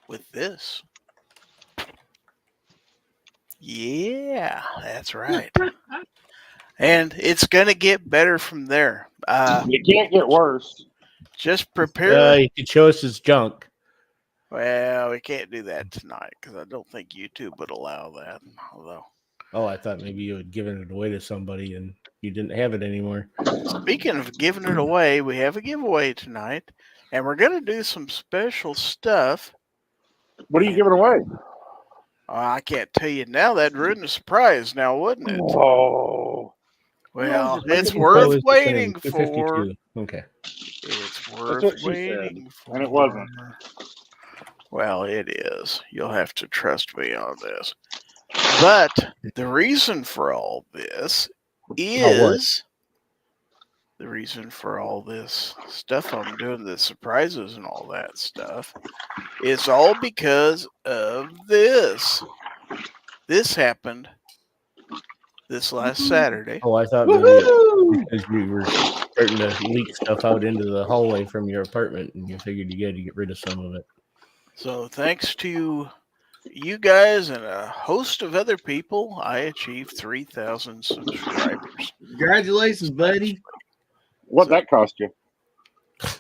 with this. Yeah, that's right. And it's going to get better from there. You can't get worse. Just prepare. You could show us his junk. Well, we can't do that tonight because I don't think YouTube would allow that. Although, Oh, I thought maybe you had given it away to somebody and you didn't have it anymore. speaking of giving it away, we have a giveaway tonight, and we're going to do some special stuff. What are you giving away? I can't tell you now. That'd ruin the surprise now, wouldn't it? Oh. Well, No, it's just- worth it's waiting gonna be for. 252. Okay. It's what worth she said, waiting for. and it wasn't. Well, it is. You'll have to trust me on this. But the reason for all this is the reason for all this stuff I'm doing, the surprises and all that stuff. It's all because of this. This happened this last Saturday. Oh, I thought maybe because you were starting to leak stuff out into the hallway from your apartment and you figured you had to get rid of some of it. So thanks to you guys and a host of other people, I achieved 3,000 subscribers. Congratulations, buddy. What'd that cost you?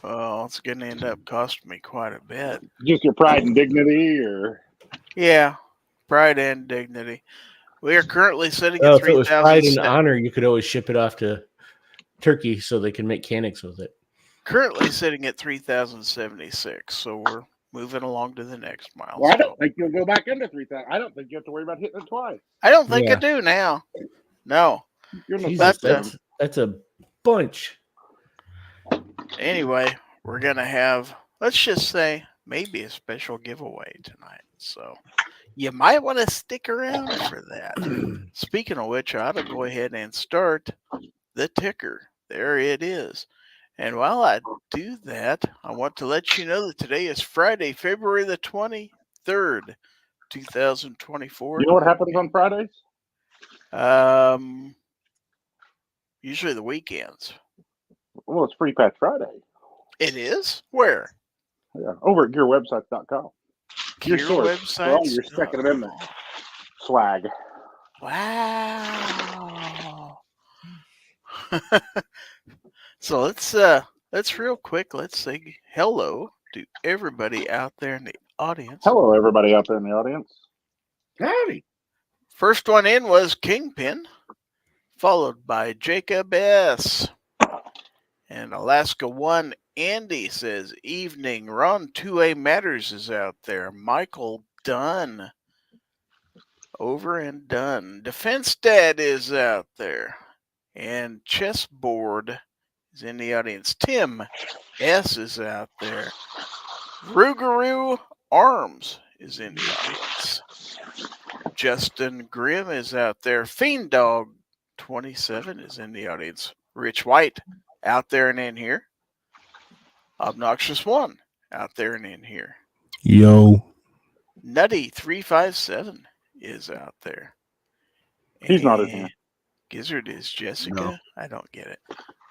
Well, it's going to end up costing me quite a bit. Just your pride and dignity, or Yeah, pride and dignity. We are currently sitting Well, at if it was pride and 3,000. honor, you could always ship it off to Turkey so they can make canics with it. Currently sitting at 3,076. So we're moving along to the next milestone. well, I don't think you'll go back into 3,000. I don't think you have to worry about hitting it twice. I don't think I Yeah. do now. No. You're in the Jesus, But, that's a bunch. Anyway, we're going to have, let's just say, maybe a special giveaway tonight. So you might want to stick around for that. Speaking of which, I ought to go ahead and start the ticker. There it is. And while I do that, I want to let you know that today is Friday, February the 23rd, 2024. You know what happens on Fridays? Usually the weekends. Well, it's Free Patch Friday. It is? Where? Yeah, over at gearwebsites.com. Your source for all your Second Amendment swag. Wow. So let's real quick, let's say hello to everybody out there in the audience. Hello, everybody out there in the audience. Howdy. First one in was Kingpin, followed by Jacob S. And Alaska 1, Andy says, evening, Ron 2A Matters is out there. Michael Dunn, over and done. Defense Dad is out there. And Chessboard is in the audience. Tim S is out there. Rougarou Arms is in the audience. Justin Grimm is out there. Fiend Dog 27 is in the audience. Rich White out there and in here. Obnoxious One out there and in here. Yo. Nutty 357 is out there. He's not in here. Gizzard is Jessica. No. I don't get it.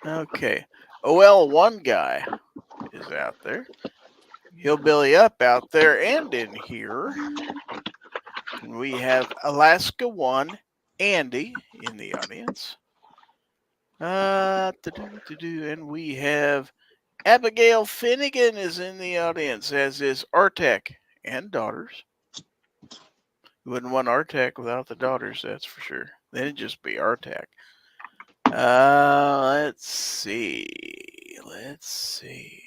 Okay. OL1 guy is out there. Hillbilly Up out there and in here. And we have Alaska 1, Andy in the audience. And we have Abigail Finnegan is in the audience, as is Artek and daughters. You wouldn't want Artek without the daughters, that's for sure. Then it'd just be Artek. Let's see.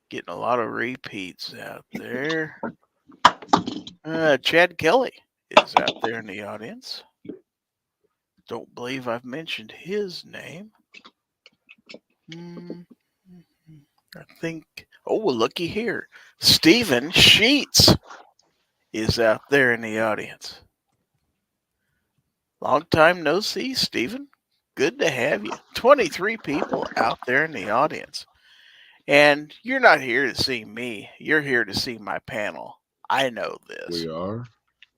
Getting a lot of repeats out there. Chad Kelly is out there in the audience. Don't believe I've mentioned his name. I think, looky here. Stephen Sheets is out there in the audience. Long time no see, Stephen. Good to have you. 23 people out there in the audience. And you're not here to see me. You're here to see my panel. I know this. We are.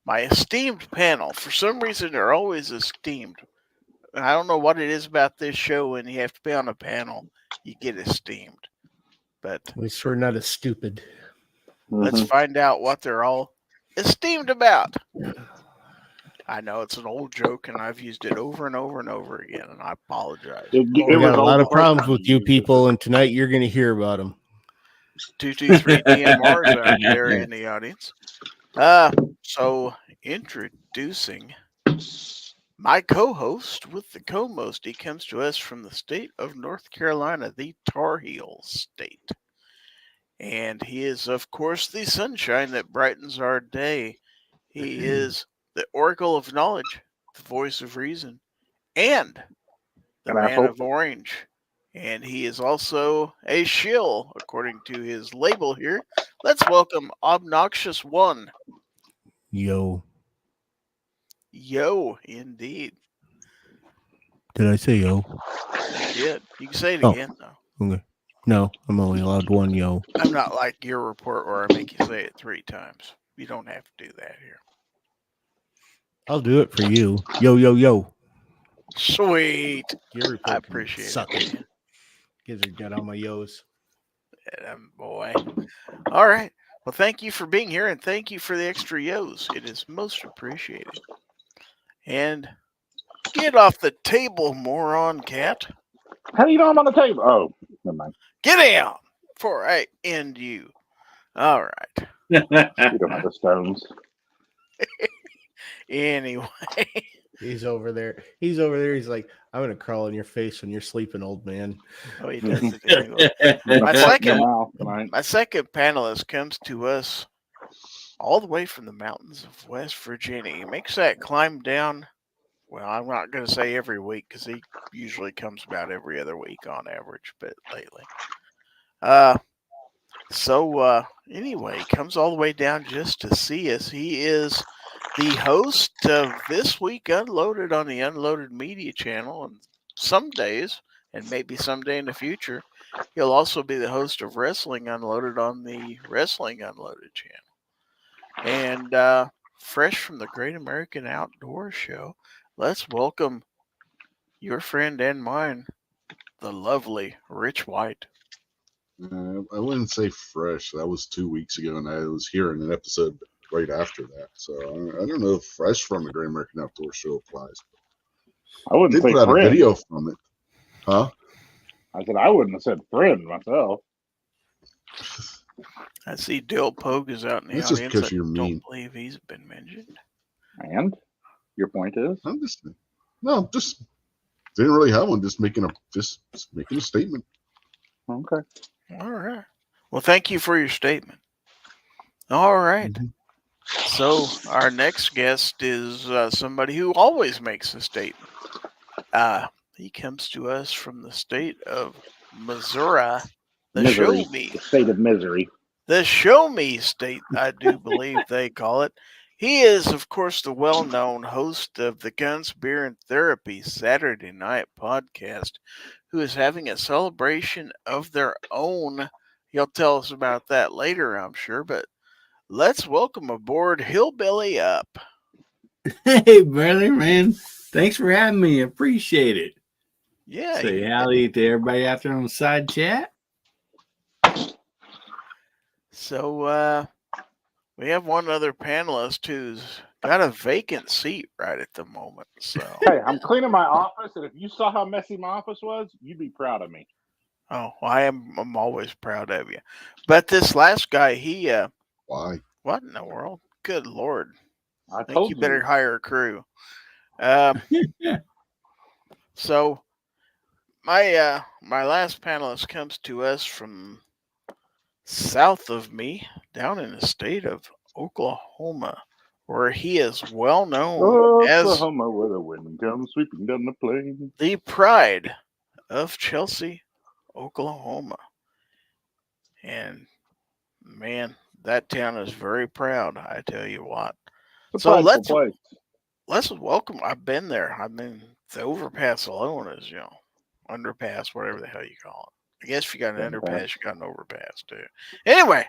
My esteemed panel. For some reason, they're always esteemed. I don't know what it is about this show. When you have to be on a panel, you get esteemed. But At least we're not as stupid. Let's find out what they're all esteemed about. I know it's an old joke, and I've used it over and over and over again, and I apologize. It We was got a lot old of problems first with time you used it. people, and tonight you're going to hear about them. 223 DMRs out there in the audience. So introducing my co-host with the co-most. He comes to us from the state of North Carolina, the Tar Heel state. And he is, of course, the sunshine that brightens our day. He is the oracle of knowledge, the voice of reason, and the An man asshole. of orange. And he is also a shill, according to his label here. Let's welcome Obnoxious One. Yo. Yo, indeed. Did I say yo? You did. You can say it Oh. again, though. Okay. No, I'm only allowed one yo. I'm not like your report where I make you say it 3 times. You don't have to do that here. I'll do it for you. Yo, yo, yo. Sweet. Your report I can appreciate suck it. it. Gizzard got on my yos. Boy. All right. Well, thank you for being here, and thank you for the extra yos. It is most appreciated. And get off the table, moron cat. How do you know I'm on the table? Oh, never mind. Get out before I end you. All right. You don't have the stones. Anyway. He's over there. He's like, I'm going to crawl in your face when you're sleeping, old man. Oh, he does it anyway. My second panelist comes to us all the way from the mountains of West Virginia. He makes that climb down. Well, I'm not going to say every week because he usually comes about every other week on average, but lately. Anyway, he comes all the way down just to see us. He is the host of This Week Unloaded on the Unloaded Media channel, and some days, and maybe someday in the future, he'll also be the host of Wrestling Unloaded on the Wrestling Unloaded channel. And fresh from the Great American Outdoor Show, let's welcome your friend and mine, the lovely Rich White. I wouldn't say fresh. That was 2 weeks ago, and I was here in an episode right after that. So I don't know if fresh from the Great American Outdoor Show applies. I wouldn't say put out friend. a video from it. Huh? I said I wouldn't have said friend myself. I see Dill Pogue is out in the That's just audience. because you're I mean. don't believe he's been mentioned. And your point is? Just didn't really have one. Just making a statement. Okay. All right. Well, thank you for your statement. All right. Mhm. So our next guest is somebody who always makes a statement. He comes to us from the state of Missouri, the Misery. Show Me. The state of misery. The Show Me state, I do believe they call it. He is, of course, the well-known host of the Guns, Beer, and Therapy Saturday Night podcast, who is having a celebration of their own. He'll tell us about that later, I'm sure, but let's welcome aboard Hillbilly Up. Hey, brother, man. Thanks for having me. Appreciate it. Yeah. Say howdy to everybody out there on the side chat. So, we have one other panelist who's got a vacant seat right at the moment. So, Hey, I'm cleaning my office, and if you saw how messy my office was, you'd be proud of me. oh, I'm always proud of you. But this last guy, he Why? what in the world? Good Lord. I think told you better hire a crew. So my last panelist comes to us from south of me, down in the state of Oklahoma, where he is well known as Oklahoma, where the wind comes sweeping down the plain. the pride of Chelsea, Oklahoma. And man, that town is very proud, I tell you what. So let's welcome. I've been there. I mean, the overpass alone is, underpass, whatever the hell you call it. I guess if you got an underpass, you got an overpass too. Anyway,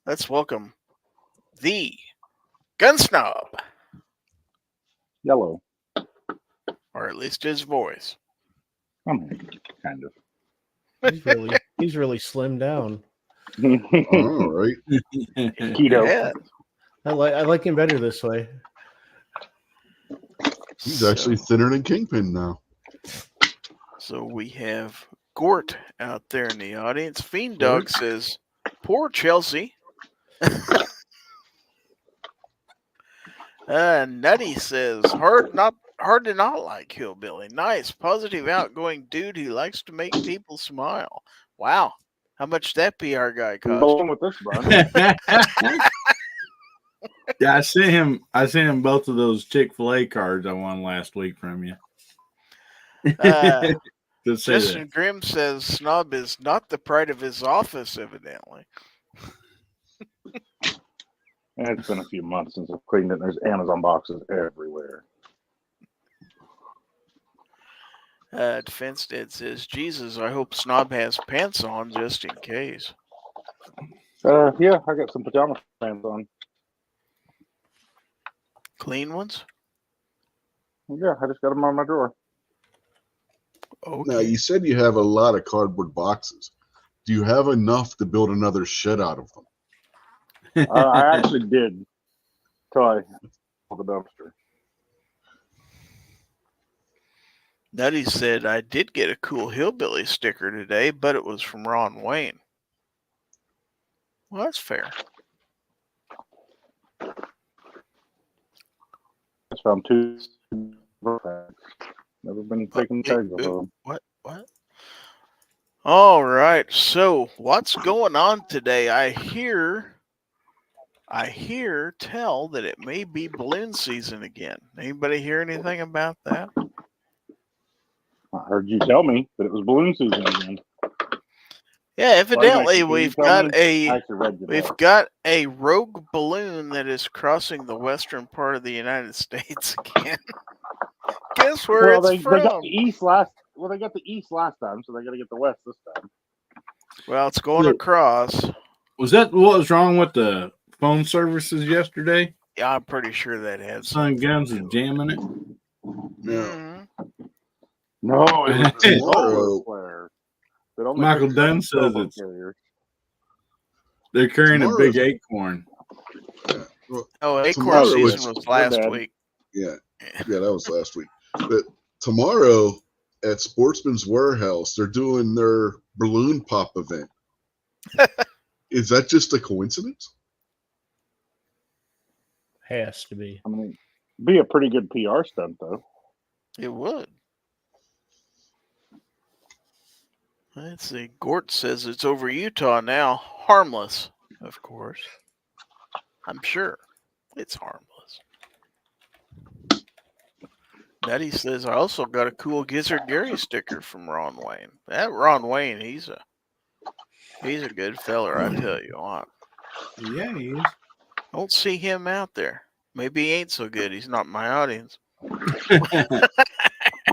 let's welcome the Gun Snob. Yellow. Or at least his voice. I mean, kind of. He's really slimmed down. All right. Keto. Yeah. I like him better this way. He's actually thinner than Kingpin now. So we have Gort out there in the audience. Fiend Gort? Dog says, "Poor Chelsea." Nutty says, hard to not like Hillbilly. Nice, positive, outgoing dude who likes to make people smile. Wow. How much that PR guy cost? Along with this bunch. Yeah, I sent him both of those Chick-fil-A cards I won last week from you. Justin Grimm says Snob is not the pride of his office, evidently. It's been a few months since I've cleaned it. There's Amazon boxes everywhere. Defense Dad says, Jesus, I hope Snob has pants on just in case. Yeah, I got some pajama pants on. Clean ones? Yeah, I just got them on my drawer. Okay. Now, you said you have a lot of cardboard boxes. Do you have enough to build another shed out of them? I actually did till I pulled the dumpster. Nutty said, I did get a cool Hillbilly sticker today, but it was from Ron Wayne. Well, that's fair. I found two tags. Never been taking tags off of them. What? All right. So, what's going on today? I hear tell that it may be balloon season again. Anybody hear anything about that? I heard you tell me that it was balloon season again. Yeah, evidently Well, we've got a rogue balloon that is crossing the western part of the United States again. Guess where it's from? They got the east last. Well, they got the east last time, so they got to get the west this time. Well, it's going across. Was that what was wrong with the phone services yesterday? Yeah, I'm pretty sure that had Sun Guns is jamming it. Yeah. No, it was Tomorrow. flare. Michael Dunn says they're carrying a big acorn. Yeah. Well, acorn season was last week. Yeah, that was last week. But tomorrow at Sportsman's Warehouse, they're doing their balloon pop event. Is that just a coincidence? Has to be. I mean, be a pretty good PR stunt, though. It would. Let's see. Gort says it's over Utah now. Harmless, of course. I'm sure it's harmless. Nutty says I also got a cool Gizzard Gary sticker from Ron Wayne. That Ron Wayne, he's a good feller, I tell you what. Yeah, he is. Don't see him out there. Maybe he ain't so good. He's not my audience.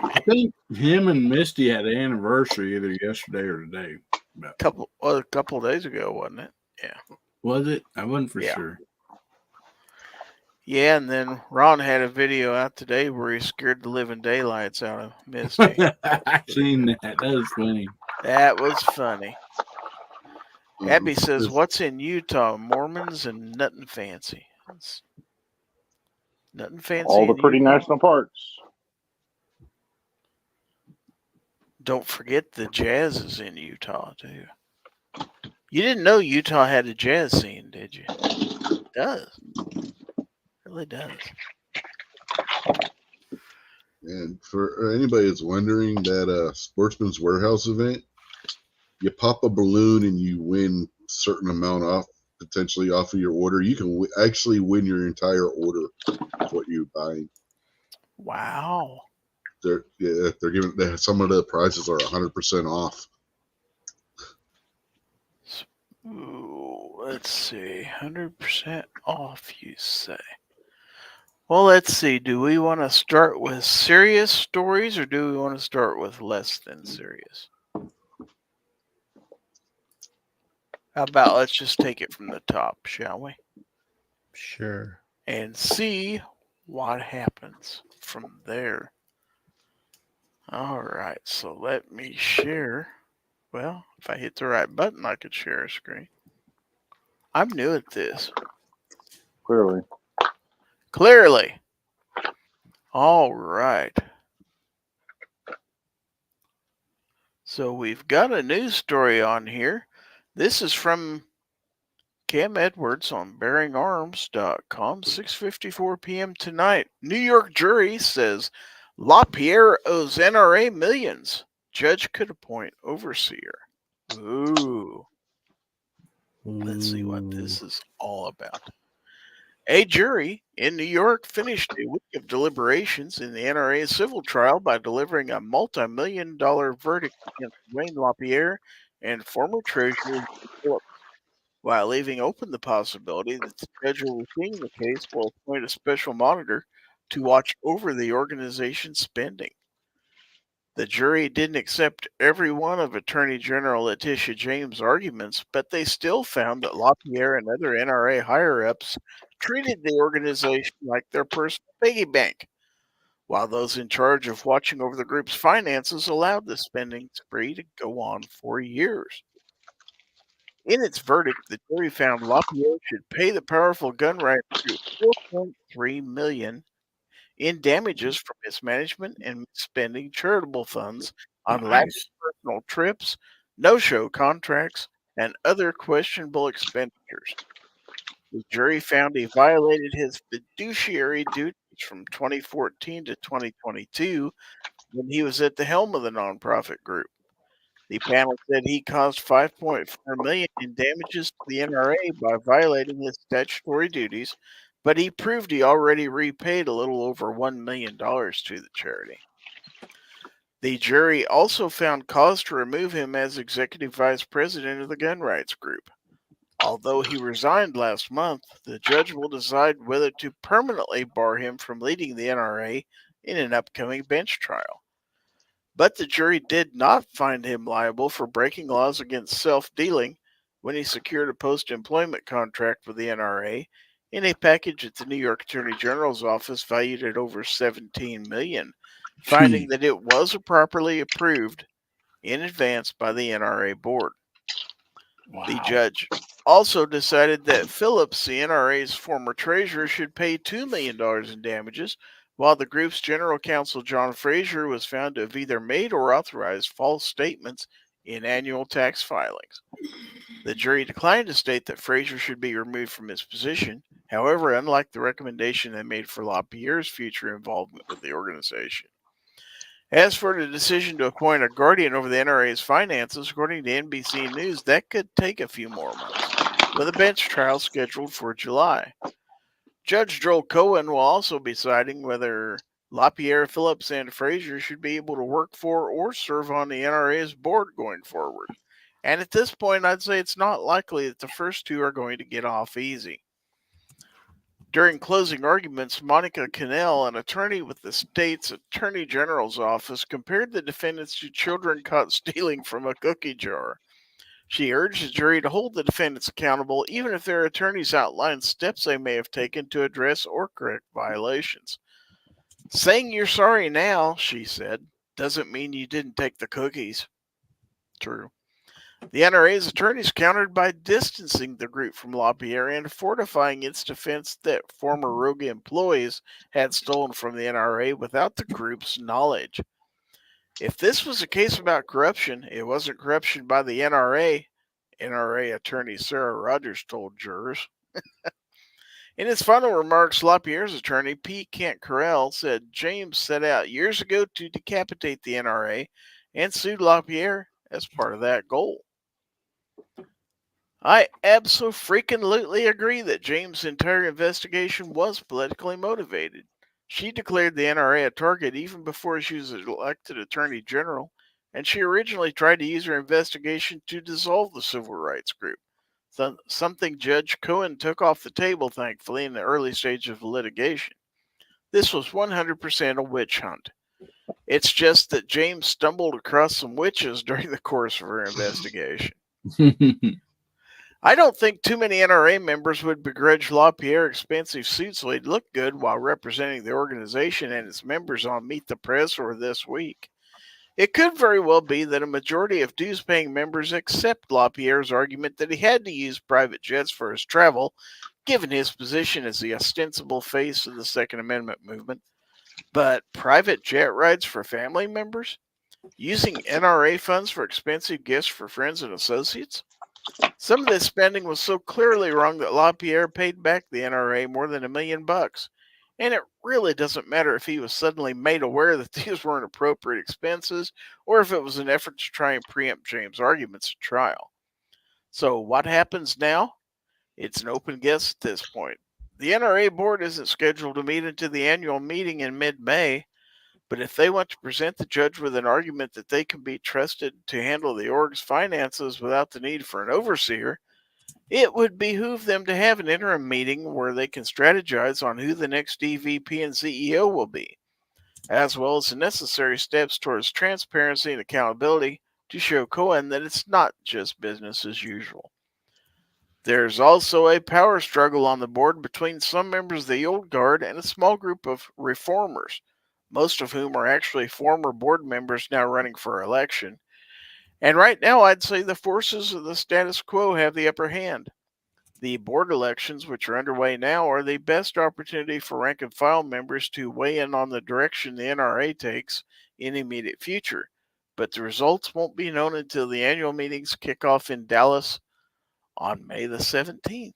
I think him and Misty had an anniversary either yesterday or today. A couple of days ago, wasn't it? Yeah. Was it? I wasn't for sure. Yeah, and then Ron had a video out today where he scared the living daylights out of Misty. I seen that. That was funny. That was funny. Abby says, what's in Utah? Mormons and nothing fancy. Nothing fancy. All the pretty national parks. Don't forget the jazz is in Utah, too. You didn't know Utah had a jazz scene, did you? It does. It really does. And for anybody that's wondering, that Sportsman's Warehouse event, you pop a balloon and you win a certain amount potentially off of your order. You can actually win your entire order of what you're buying. Wow. They're giving some of the prizes are 100% off. Ooh, let's see. 100% off, you say. Well, let's see. Do we want to start with serious stories or do we want to start with less than serious? How about let's just take it from the top, shall we? Sure. And see what happens from there. All right, so let me share. Well, if I hit the right button, I could share a screen. I'm new at this. Clearly. All right. So we've got a news story on here. This is from Cam Edwards on BearingArms.com, 6:54 p.m. tonight. New York jury says LaPierre owes NRA millions. Judge could appoint overseer. Ooh. Let's see what this is all about. A jury in New York finished a week of deliberations in the NRA civil trial by delivering a multi-million-dollar verdict against Wayne LaPierre and former treasurer Phillips, while leaving open the possibility that the judge overseeing the case will appoint a special monitor to watch over the organization's spending. The jury didn't accept every one of Attorney General Letitia James' arguments, but they still found that LaPierre and other NRA higher-ups treated the organization like their personal piggy bank, while those in charge of watching over the group's finances allowed the spending spree to go on for years. In its verdict, the jury found LaPierre should pay the powerful gun rights group $4.3 million in damages for mismanagement and spending charitable funds on lavish personal trips, no-show contracts, and other questionable expenditures. The jury found he violated his fiduciary duties from 2014 to 2022 when he was at the helm of the nonprofit group. The panel said he caused $5.4 million in damages to the NRA by violating his statutory duties, but he proved he already repaid a little over $1 million to the charity. The jury also found cause to remove him as executive vice president of the gun rights group. Although he resigned last month, the judge will decide whether to permanently bar him from leading the NRA in an upcoming bench trial. But the jury did not find him liable for breaking laws against self-dealing when he secured a post-employment contract with the NRA in a package at the New York Attorney General's office valued at over $17 million, finding that it was properly approved in advance by the NRA board. Wow. The judge also decided that Phillips, the NRA's former treasurer, should pay $2 million in damages, while the group's general counsel, John Fraser, was found to have either made or authorized false statements in annual tax filings. The jury declined to state that Fraser should be removed from his position. However, unlike the recommendation they made for LaPierre's future involvement with the organization. As for the decision to appoint a guardian over the NRA's finances, according to NBC News, that could take a few more months, with a bench trial scheduled for July. Judge Joel Cohen will also be deciding whether LaPierre, Phillips, and Fraser should be able to work for or serve on the NRA's board going forward. And at this point, I'd say it's not likely that the first two are going to get off easy. During closing arguments, Monica Cannell, an attorney with the state's Attorney General's office, compared the defendants to children caught stealing from a cookie jar. She urged the jury to hold the defendants accountable, even if their attorneys outlined steps they may have taken to address or correct violations. Saying you're sorry now, she said, doesn't mean you didn't take the cookies. True. The NRA's attorneys countered by distancing the group from LaPierre and fortifying its defense that former rogue employees had stolen from the NRA without the group's knowledge. If this was a case about corruption, it wasn't corruption by the NRA, NRA attorney Sarah Rogers told jurors. In his final remarks, LaPierre's attorney, P. Kent Carell, said James set out years ago to decapitate the NRA and sued LaPierre as part of that goal. I absolutely agree that James' entire investigation was politically motivated. She declared the NRA a target even before she was elected Attorney General, and she originally tried to use her investigation to dissolve the civil rights group, something Judge Cohen took off the table, thankfully, in the early stage of the litigation. This was 100% a witch hunt. It's just that James stumbled across some witches during the course of her investigation. I don't think too many NRA members would begrudge LaPierre expensive suits so he'd look good while representing the organization and its members on Meet the Press or This Week. It could very well be that a majority of dues-paying members accept LaPierre's argument that he had to use private jets for his travel, given his position as the ostensible face of the Second Amendment movement. But private jet rides for family members? Using NRA funds for expensive gifts for friends and associates? Some of this spending was so clearly wrong that LaPierre paid back the NRA more than $1 million. And it really doesn't matter if he was suddenly made aware that these weren't appropriate expenses or if it was an effort to try and preempt James' arguments at trial. So what happens now? It's an open guess at this point. The NRA board isn't scheduled to meet until the annual meeting in mid-May, but if they want to present the judge with an argument that they can be trusted to handle the org's finances without the need for an overseer, it would behoove them to have an interim meeting where they can strategize on who the next EVP and CEO will be, as well as the necessary steps towards transparency and accountability to show Cohen that it's not just business as usual. There's also a power struggle on the board between some members of the old guard and a small group of reformers, most of whom are actually former board members now running for election. And right now, I'd say the forces of the status quo have the upper hand. The board elections, which are underway now, are the best opportunity for rank and file members to weigh in on the direction the NRA takes in the immediate future. But the results won't be known until the annual meetings kick off in Dallas on May the 17th.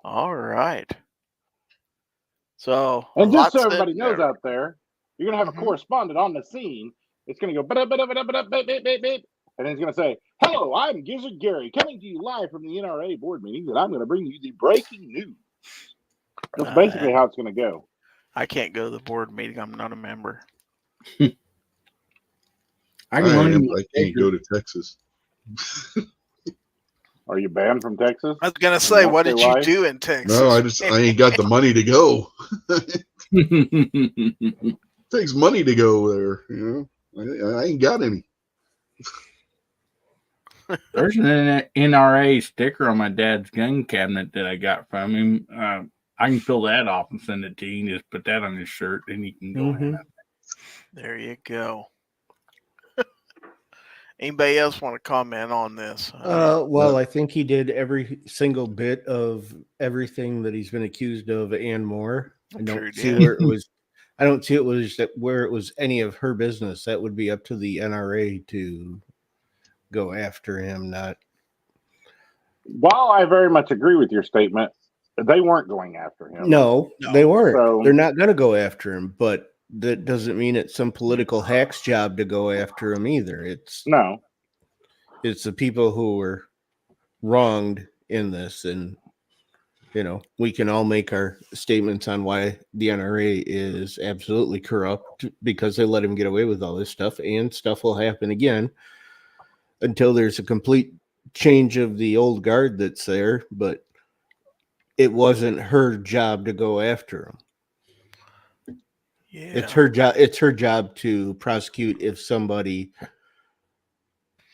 All right. So, and just so everybody knows out there, you're going to have a Mhm. correspondent on the scene. It's going to go, and it's going to say, "Hello, I'm Gizzard Gary, coming to you live from the NRA board meeting, and I'm going to bring you the breaking news." That's basically how it's going to go. I can't go to the board meeting. I'm not a member. I can't go to Texas. Are you banned from Texas? I was going to say, what did you do in Texas? No, I ain't got the money to go. It takes money to go there, you know. I ain't got any. There's an NRA sticker on my dad's gun cabinet that I got from him. I can fill that off and send it to you. Just put that on his shirt, and you can go in. There you go. Anybody else want to comment on this? Well, I think he did every single bit of everything that he's been accused of and more. I don't see where it was. I don't see it was that where it was any of her business. That would be up to the NRA to go after him. Not. While I very much agree with your statement, they weren't going after him. No, they weren't. So, they're not going to go after him. But that doesn't mean it's some political hack's job to go after him either. It's the people who were wronged in this, and we can all make our statements on why the NRA is absolutely corrupt because they let him get away with all this stuff, and stuff will happen again until there's a complete change of the old guard that's there. But it wasn't her job to go after him. Yeah. It's her job. It's her job to prosecute if somebody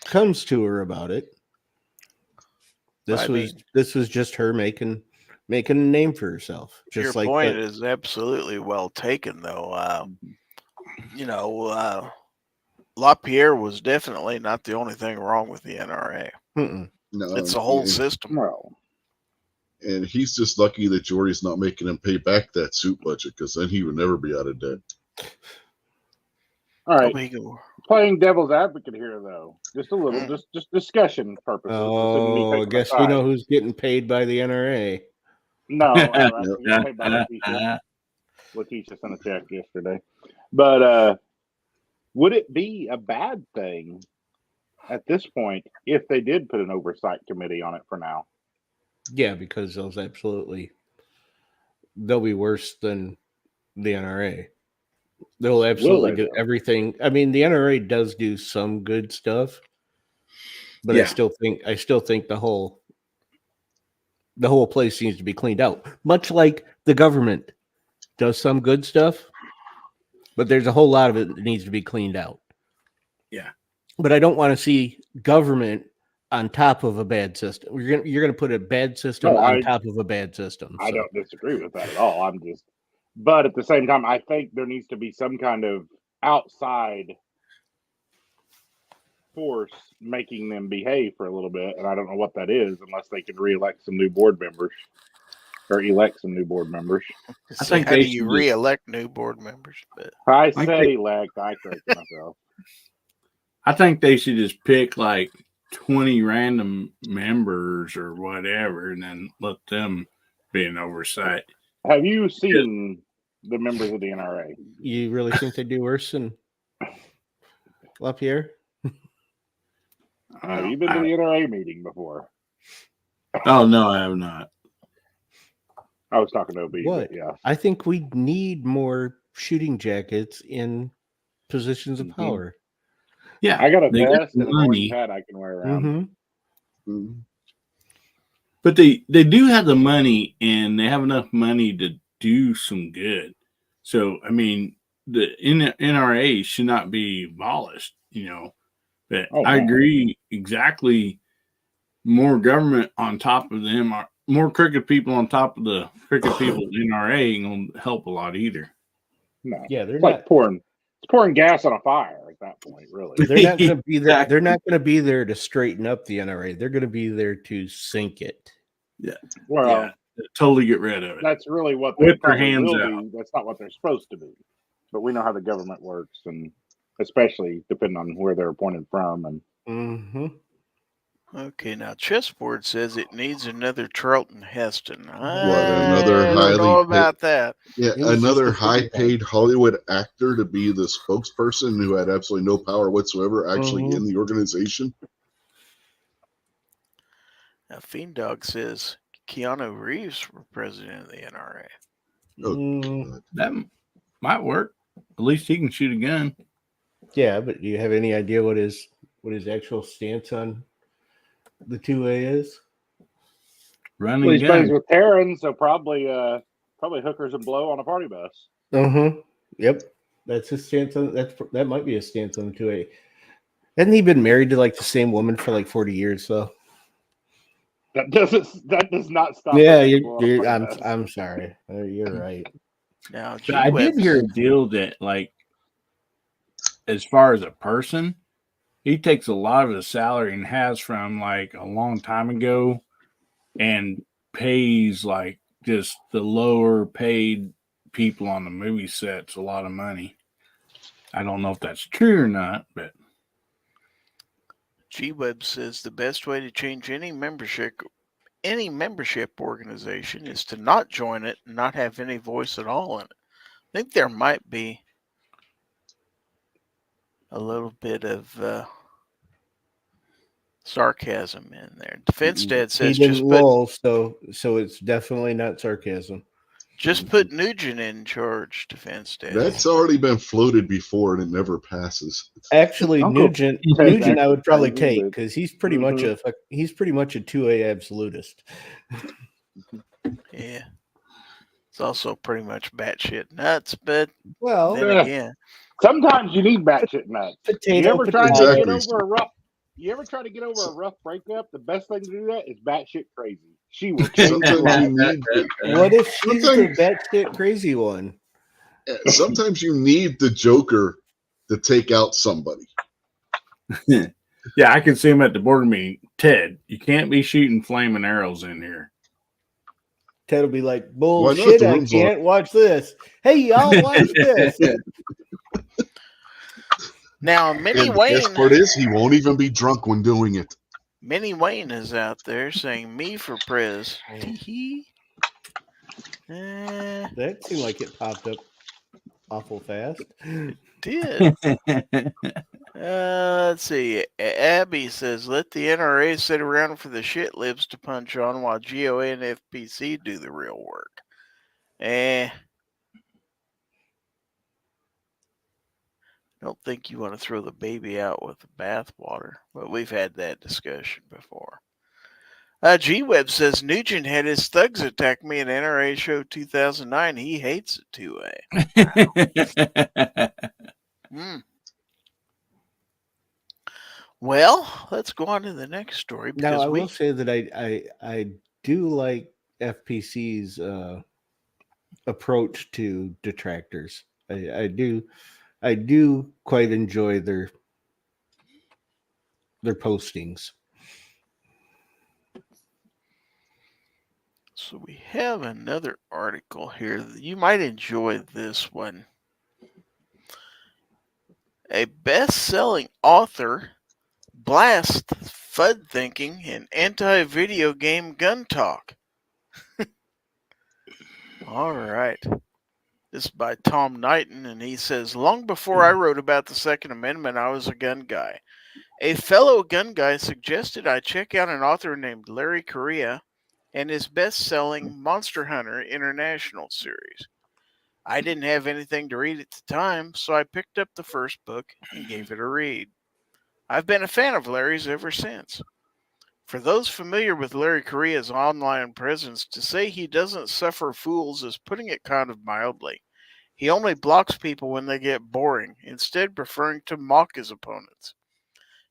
comes to her about it. This was just her making a name for herself. Just your point is absolutely well taken, though. LaPierre was definitely not the only thing wrong with the NRA. No, it's the whole system. No. And he's just lucky that Jordy's not making him pay back that suit budget, because then he would never be out of debt. All right. Playing devil's advocate here, though. Just a little, just discussion purposes. Oh, I guess we know who's getting paid by the NRA. No, getting paid by Letitia. Letitia sent a check yesterday. But would it be a bad thing at this point if they did put an oversight committee on it for now? Yeah, because they'll be worse than the NRA. They'll absolutely do everything. I mean, the NRA does do some good stuff, but I still think the whole place needs to be cleaned out. Much like the government does some good stuff, but there's a whole lot of it that needs to be cleaned out. Yeah. But I don't want to see government on top of a bad system. You're gonna put a bad system on top of a bad system. I don't disagree with that at all. But at the same time, I think there needs to be some kind of outside force making them behave for a little bit, and I don't know what that is unless they can re-elect some new board members or elect some new board members. I think how do you re-elect new board members? But I said elect. I corrected myself. I think they should just pick like 20 random members or whatever, and then let them be an oversight. Have you seen the members of the NRA? You really think they do worse than LaPierre? Have you been to the NRA meeting before? Oh, no, I have not. I was talking to OB. What? Yeah. I think we need more shooting jackets in positions of power. Yeah. I got a vest and an orange hat I can wear around. Mm-hmm. But they do have the money, and they have enough money to do some good. So, I mean, the NRA should not be abolished, But I agree exactly. More government on top of them, are more crooked people on top of the crooked people. NRA ain't gonna help a lot either. No, yeah, they're like pouring gas on a fire at that point. Really, they're not going to be there. They're not going to be there to straighten up the NRA. They're going to be there to sink it. Yeah, well, totally get rid of it. That's really what they their hands will out. Be. That's not what they're supposed to be. But we know how the government works, and especially depending on where they're appointed from. And okay, now Chessboard says it needs another Charlton Heston. Another I don't know about that. Yeah, another high-paid Hollywood actor to be the spokesperson who had absolutely no power whatsoever actually in the organization. Now, Fiend Dog says Keanu Reeves for president of the NRA. Oh, that might work. At least he can shoot a gun. Yeah, but do you have any idea what his actual stance on the 2A is? Running he's friends with Taryn, so probably hookers and blow on a party bus. Yep, that's his stance on that. Might be a stance on the 2A. Hasn't he been married to like the same woman for like 40 years? So that does not stop. Yeah, I'm sorry. You're right. Now, I did hear a deal that, like, as far as a person, he takes a lot of his salary and has from like a long time ago, and pays like just the lower paid people on the movie sets a lot of money. I don't know if that's true or not, but G-Web says the best way to change any membership organization is to not join it and not have any voice at all in it. I think there might be a little bit of sarcasm in there. Defense Dad says so it's definitely not sarcasm. Just put Nugent in charge, Defense Dad. That's already been floated before and it never passes. Actually, Nugent I would probably take because he's pretty much a 2A absolutist. Yeah. It's also pretty much batshit nuts, but then again, sometimes you need batshit nuts. You ever try to get over a rough breakup? The best thing to do that is batshit crazy. She will change your life. What if she's the batshit crazy one? Sometimes you need the Joker to take out somebody. Yeah, I can see him at the board meeting. Ted, you can't be shooting flaming arrows in here. Ted will be like, bullshit, I can't watch this. Hey, y'all, watch this. Now, Minnie Wayne. The best part is he won't even be drunk when doing it. Minnie Wayne is out there saying me for Prez. That seemed like it popped up awful fast. It did. Let's see. Abby says, let the NRA sit around for the shit libs to punch on while GOA and FPC do the real work. Don't think you want to throw the baby out with the bathwater, but we've had that discussion before. G-Web says Nugent had his thugs attack me at NRA show 2009. He hates it 2A. Well, let's go on to the next story. Now, I will say that I do like FPC's approach to detractors. I do. I do quite enjoy their postings. So we have another article here. You might enjoy this one. A best-selling author blasts FUD thinking and anti-video game gun talk. All right. This is by Tom Knighton, and he says, long before I wrote about the Second Amendment, I was a gun guy. A fellow gun guy suggested I check out an author named Larry Correia and his best-selling Monster Hunter International series. I didn't have anything to read at the time, so I picked up the first book and gave it a read. I've been a fan of Larry's ever since. For those familiar with Larry Correia's online presence, to say he doesn't suffer fools is putting it kind of mildly. He only blocks people when they get boring, instead preferring to mock his opponents.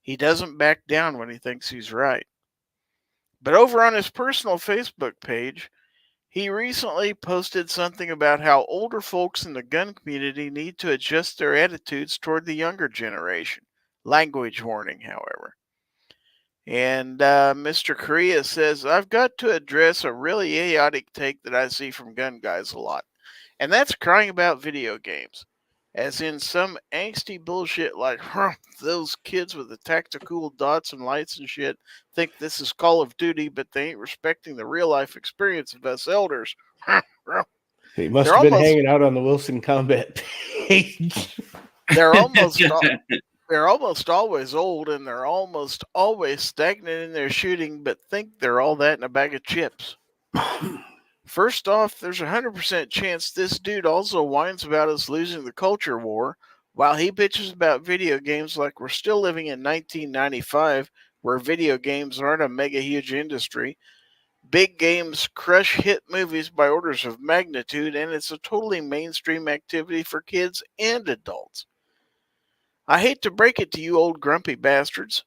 He doesn't back down when he thinks he's right. But over on his personal Facebook page, he recently posted something about how older folks in the gun community need to adjust their attitudes toward the younger generation. Language warning, however. And Mr. Correia says, I've got to address a really idiotic take that I see from gun guys a lot. And that's crying about video games. As in some angsty bullshit like, those kids with the tactical dots and lights and shit think this is Call of Duty, but they ain't respecting the real-life experience of us elders. He must have been hanging out on the Wilson Combat page. They're almost always old, and they're almost always stagnant in their shooting, but think they're all that in a bag of chips. First off, there's a 100% chance this dude also whines about us losing the culture war, while he bitches about video games like we're still living in 1995, where video games aren't a mega huge industry. Big games crush hit movies by orders of magnitude, and it's a totally mainstream activity for kids and adults. I hate to break it to you old grumpy bastards.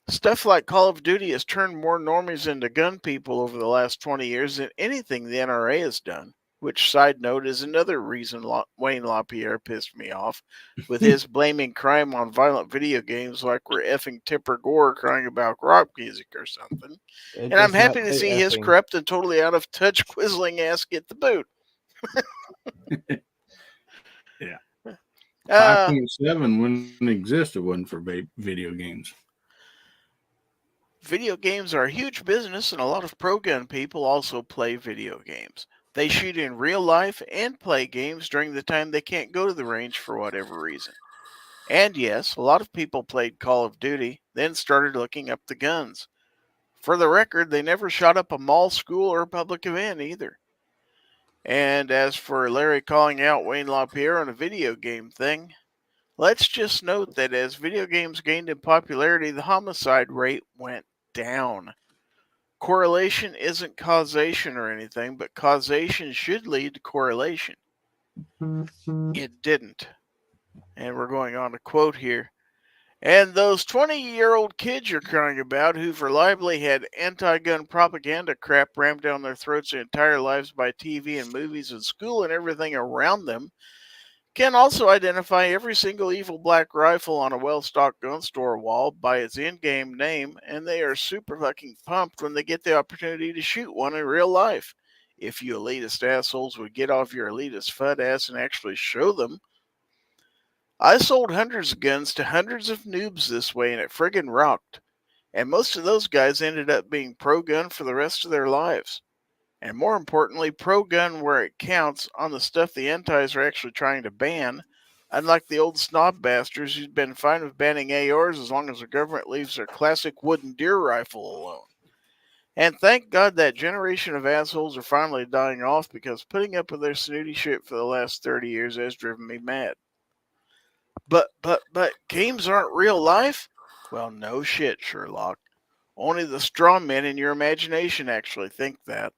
Stuff like Call of Duty has turned more normies into gun people over the last 20 years than anything the NRA has done, which, side note, is another reason Wayne LaPierre pissed me off, with his blaming crime on violent video games like we're effing Tipper Gore crying about rock music or something. And I'm happy to see his corrupt and totally out of touch quizzling ass get the boot. Yeah. 5.7 wouldn't exist if it wasn't for video games. Video games are a huge business, and a lot of pro-gun people also play video games. They shoot in real life and play games during the time they can't go to the range for whatever reason. And yes, a lot of people played Call of Duty, then started looking up the guns. For the record, they never shot up a mall, school, or public event either. And as for Larry calling out Wayne LaPierre on a video game thing, let's just note that as video games gained in popularity, the homicide rate went down. Correlation isn't causation or anything, but causation should lead to correlation. It didn't. And we're going on to quote here. And those 20-year-old kids you're crying about who've reliably had anti-gun propaganda crap rammed down their throats their entire lives by TV and movies and school and everything around them can also identify every single evil black rifle on a well-stocked gun store wall by its in-game name, and they are super fucking pumped when they get the opportunity to shoot one in real life. If you elitist assholes would get off your elitist FUD ass and actually show them. I sold hundreds of guns to hundreds of noobs this way, and it friggin' rocked. And most of those guys ended up being pro-gun for the rest of their lives. And more importantly, pro-gun where it counts on the stuff the antis are actually trying to ban, unlike the old snob bastards who'd been fine with banning ARs as long as the government leaves their classic wooden deer rifle alone. And thank God that generation of assholes are finally dying off, because putting up with their snooty shit for the last 30 years has driven me mad. But games aren't real life? Well, no shit, Sherlock. Only the straw men in your imagination actually think that.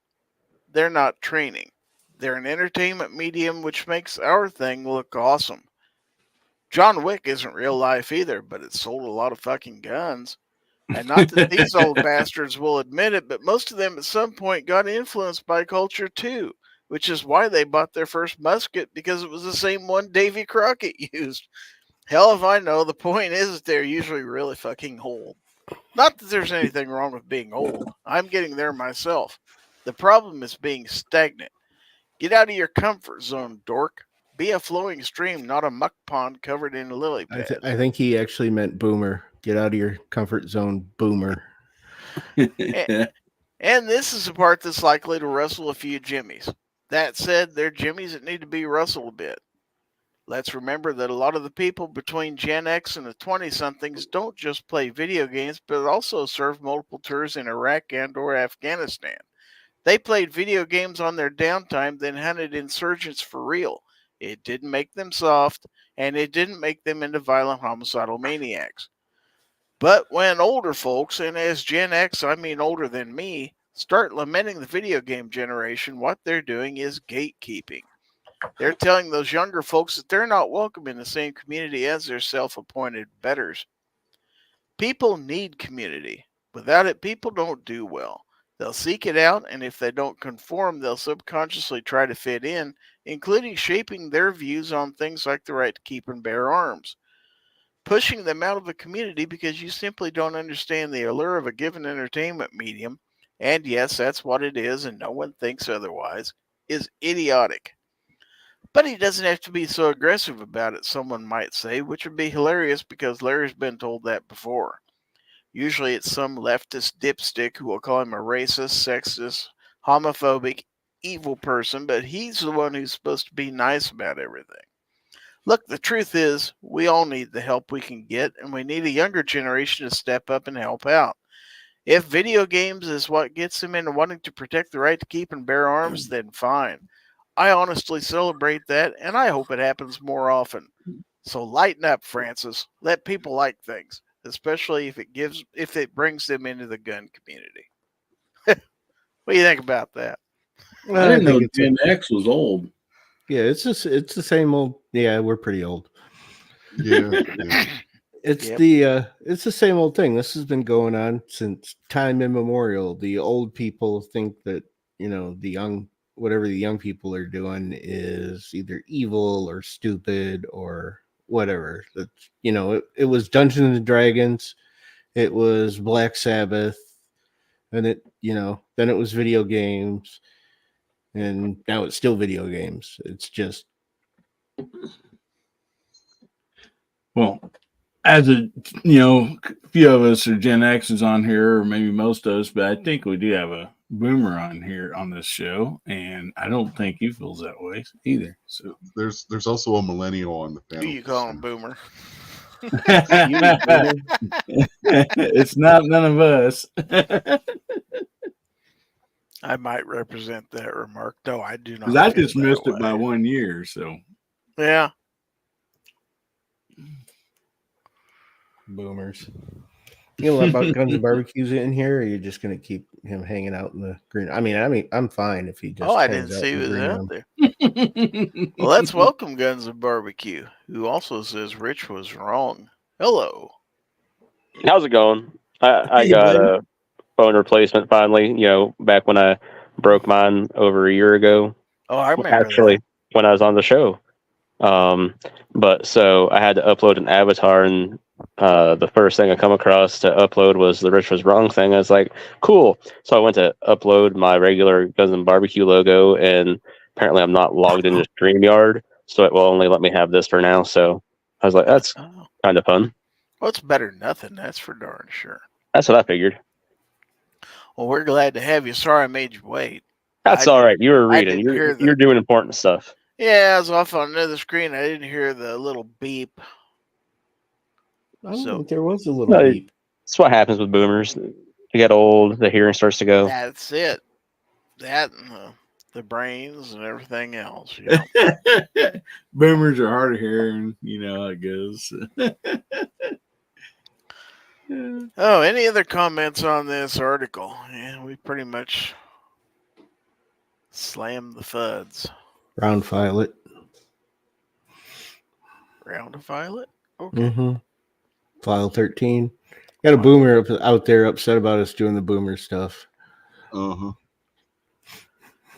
They're not training. They're an entertainment medium which makes our thing look awesome. John Wick isn't real life either, but it sold a lot of fucking guns. And not that these old bastards will admit it, but most of them at some point got influenced by culture too, which is why they bought their first musket, because it was the same one Davy Crockett used. Hell if I know. The point is that they're usually really fucking old. Not that there's anything wrong with being old. I'm getting there myself. The problem is being stagnant. Get out of your comfort zone, dork. Be a flowing stream, not a muck pond covered in lily pads. I think he actually meant boomer. Get out of your comfort zone, boomer. And this is the part that's likely to rustle a few jimmies. That said, there are jimmies that need to be rustled a bit. Let's remember that a lot of the people between Gen X and the 20-somethings don't just play video games, but also serve multiple tours in Iraq and or Afghanistan. They played video games on their downtime, then hunted insurgents for real. It didn't make them soft, and it didn't make them into violent homicidal maniacs. But when older folks, and as Gen X I mean older than me, start lamenting the video game generation, what they're doing is gatekeeping. They're telling those younger folks that they're not welcome in the same community as their self-appointed betters. People need community. Without it, people don't do well. They'll seek it out, and if they don't conform, they'll subconsciously try to fit in, including shaping their views on things like the right to keep and bear arms. Pushing them out of the community because you simply don't understand the allure of a given entertainment medium, and yes, that's what it is, and no one thinks otherwise, is idiotic. But he doesn't have to be so aggressive about it, someone might say, which would be hilarious because Larry's been told that before. Usually it's some leftist dipstick who will call him a racist, sexist, homophobic, evil person, but he's the one who's supposed to be nice about everything. Look, the truth is, we all need the help we can get, and we need a younger generation to step up and help out. If video games is what gets them into wanting to protect the right to keep and bear arms, then fine. I honestly celebrate that, and I hope it happens more often. So lighten up, Francis. Let people like things, especially if it brings them into the gun community. What do you think about that? I didn't know Gen X was old. Yeah, it's the same old. Yeah, we're pretty old. Yeah. It's the same old thing. This has been going on since time immemorial. The old people think that, whatever the young people are doing is either evil or stupid or whatever. That's, it was Dungeons and Dragons, it was Black Sabbath, and then it was video games, and now it's still video games. It's just, well, as a few of us are Gen X's on here, or maybe most of us, but I think we do have a boomer on here on this show, and I don't think he feels that way either. So there's also a millennial on the panel. Who you call him boomer? It's not none of us. I might represent that remark. No, I do not. Because I just missed it by 1 year. So yeah. Boomers. You know about Guns and Barbecues in here, or are you just going to keep him hanging out in the green? I mean, I'm fine if he just. Oh, I didn't see he was out there. Well, let's welcome Guns and Barbecue, who also says Rich was wrong. Hello. How's it going? I got a phone replacement finally. Back when I broke mine over a year ago. Oh, I remember. Actually, when I was on the show. But so I had to upload an avatar, and the first thing I come across to upload was the Rich was wrong thing. I was like, cool. So I went to upload my regular Guns and Barbecue logo, and apparently I'm not logged into StreamYard, so it will only let me have this for now. So I was like, that's kind of fun. Well, it's better than nothing. That's for darn sure. That's what I figured. Well, we're glad to have you. Sorry I made you wait. That's all right. You were reading. You're doing important stuff. Yeah, I was off on another screen. I didn't hear the little beep. I don't think there was a little beep. That's what happens with boomers. They get old, the hearing starts to go. That's it. That and the brains and everything else. Boomers are hard of hearing. You know how it goes. Oh, any other comments on this article? Yeah, we pretty much slammed the FUDs. Round Violet. Round of Violet? Okay. Mm-hmm. File 13. Got a boomer out there upset about us doing the boomer stuff. Uh-huh.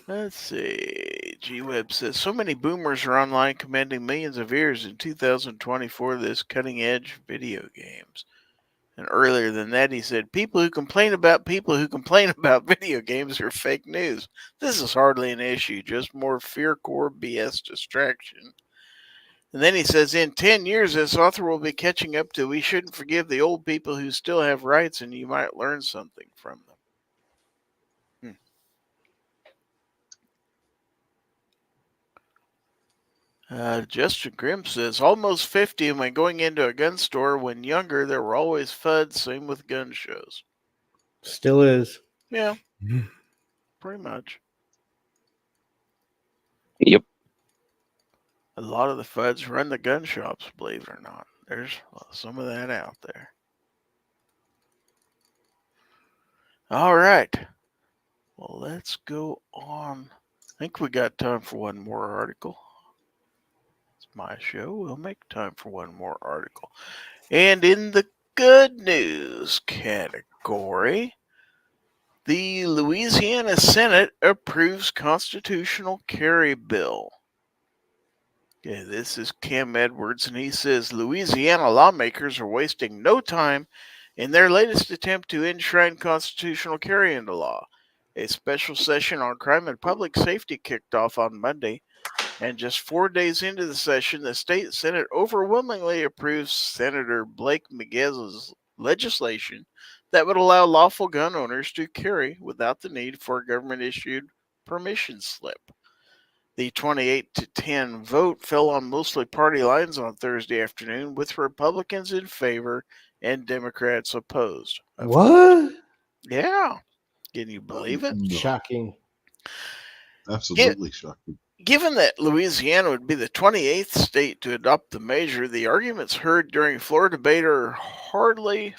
Let's see. G-Web says, so many boomers are online commanding millions of ears in 2024 this cutting-edge video games. And earlier than that, he said, people who complain about video games are fake news. This is hardly an issue, just more fear-core BS distraction. And then he says, in 10 years, this author will be catching up to we shouldn't forgive the old people who still have rights, and you might learn something from them. Justin Grimm says, almost 50 and when going into a gun store when younger, there were always FUDs, same with gun shows. Still is. Yeah, pretty much. Yep. A lot of the FUDs run the gun shops, believe it or not. There's some of that out there. All right. Well, let's go on. I think we got time for one more article. It's my show. We'll make time for one more article. And in the good news category, the Louisiana Senate approves constitutional carry bill. Okay, this is Cam Edwards, and he says Louisiana lawmakers are wasting no time in their latest attempt to enshrine constitutional carry into law. A special session on crime and public safety kicked off on Monday, and just 4 days into the session, the state Senate overwhelmingly approves Senator Blake Miguez's legislation that would allow lawful gun owners to carry without the need for a government-issued permission slip. The 28-10 vote fell on mostly party lines on Thursday afternoon, with Republicans in favor and Democrats opposed. What? Yeah. Can you believe it? No. Shocking. Absolutely shocking. Given that Louisiana would be the 28th state to adopt the measure, the arguments heard during floor debate are already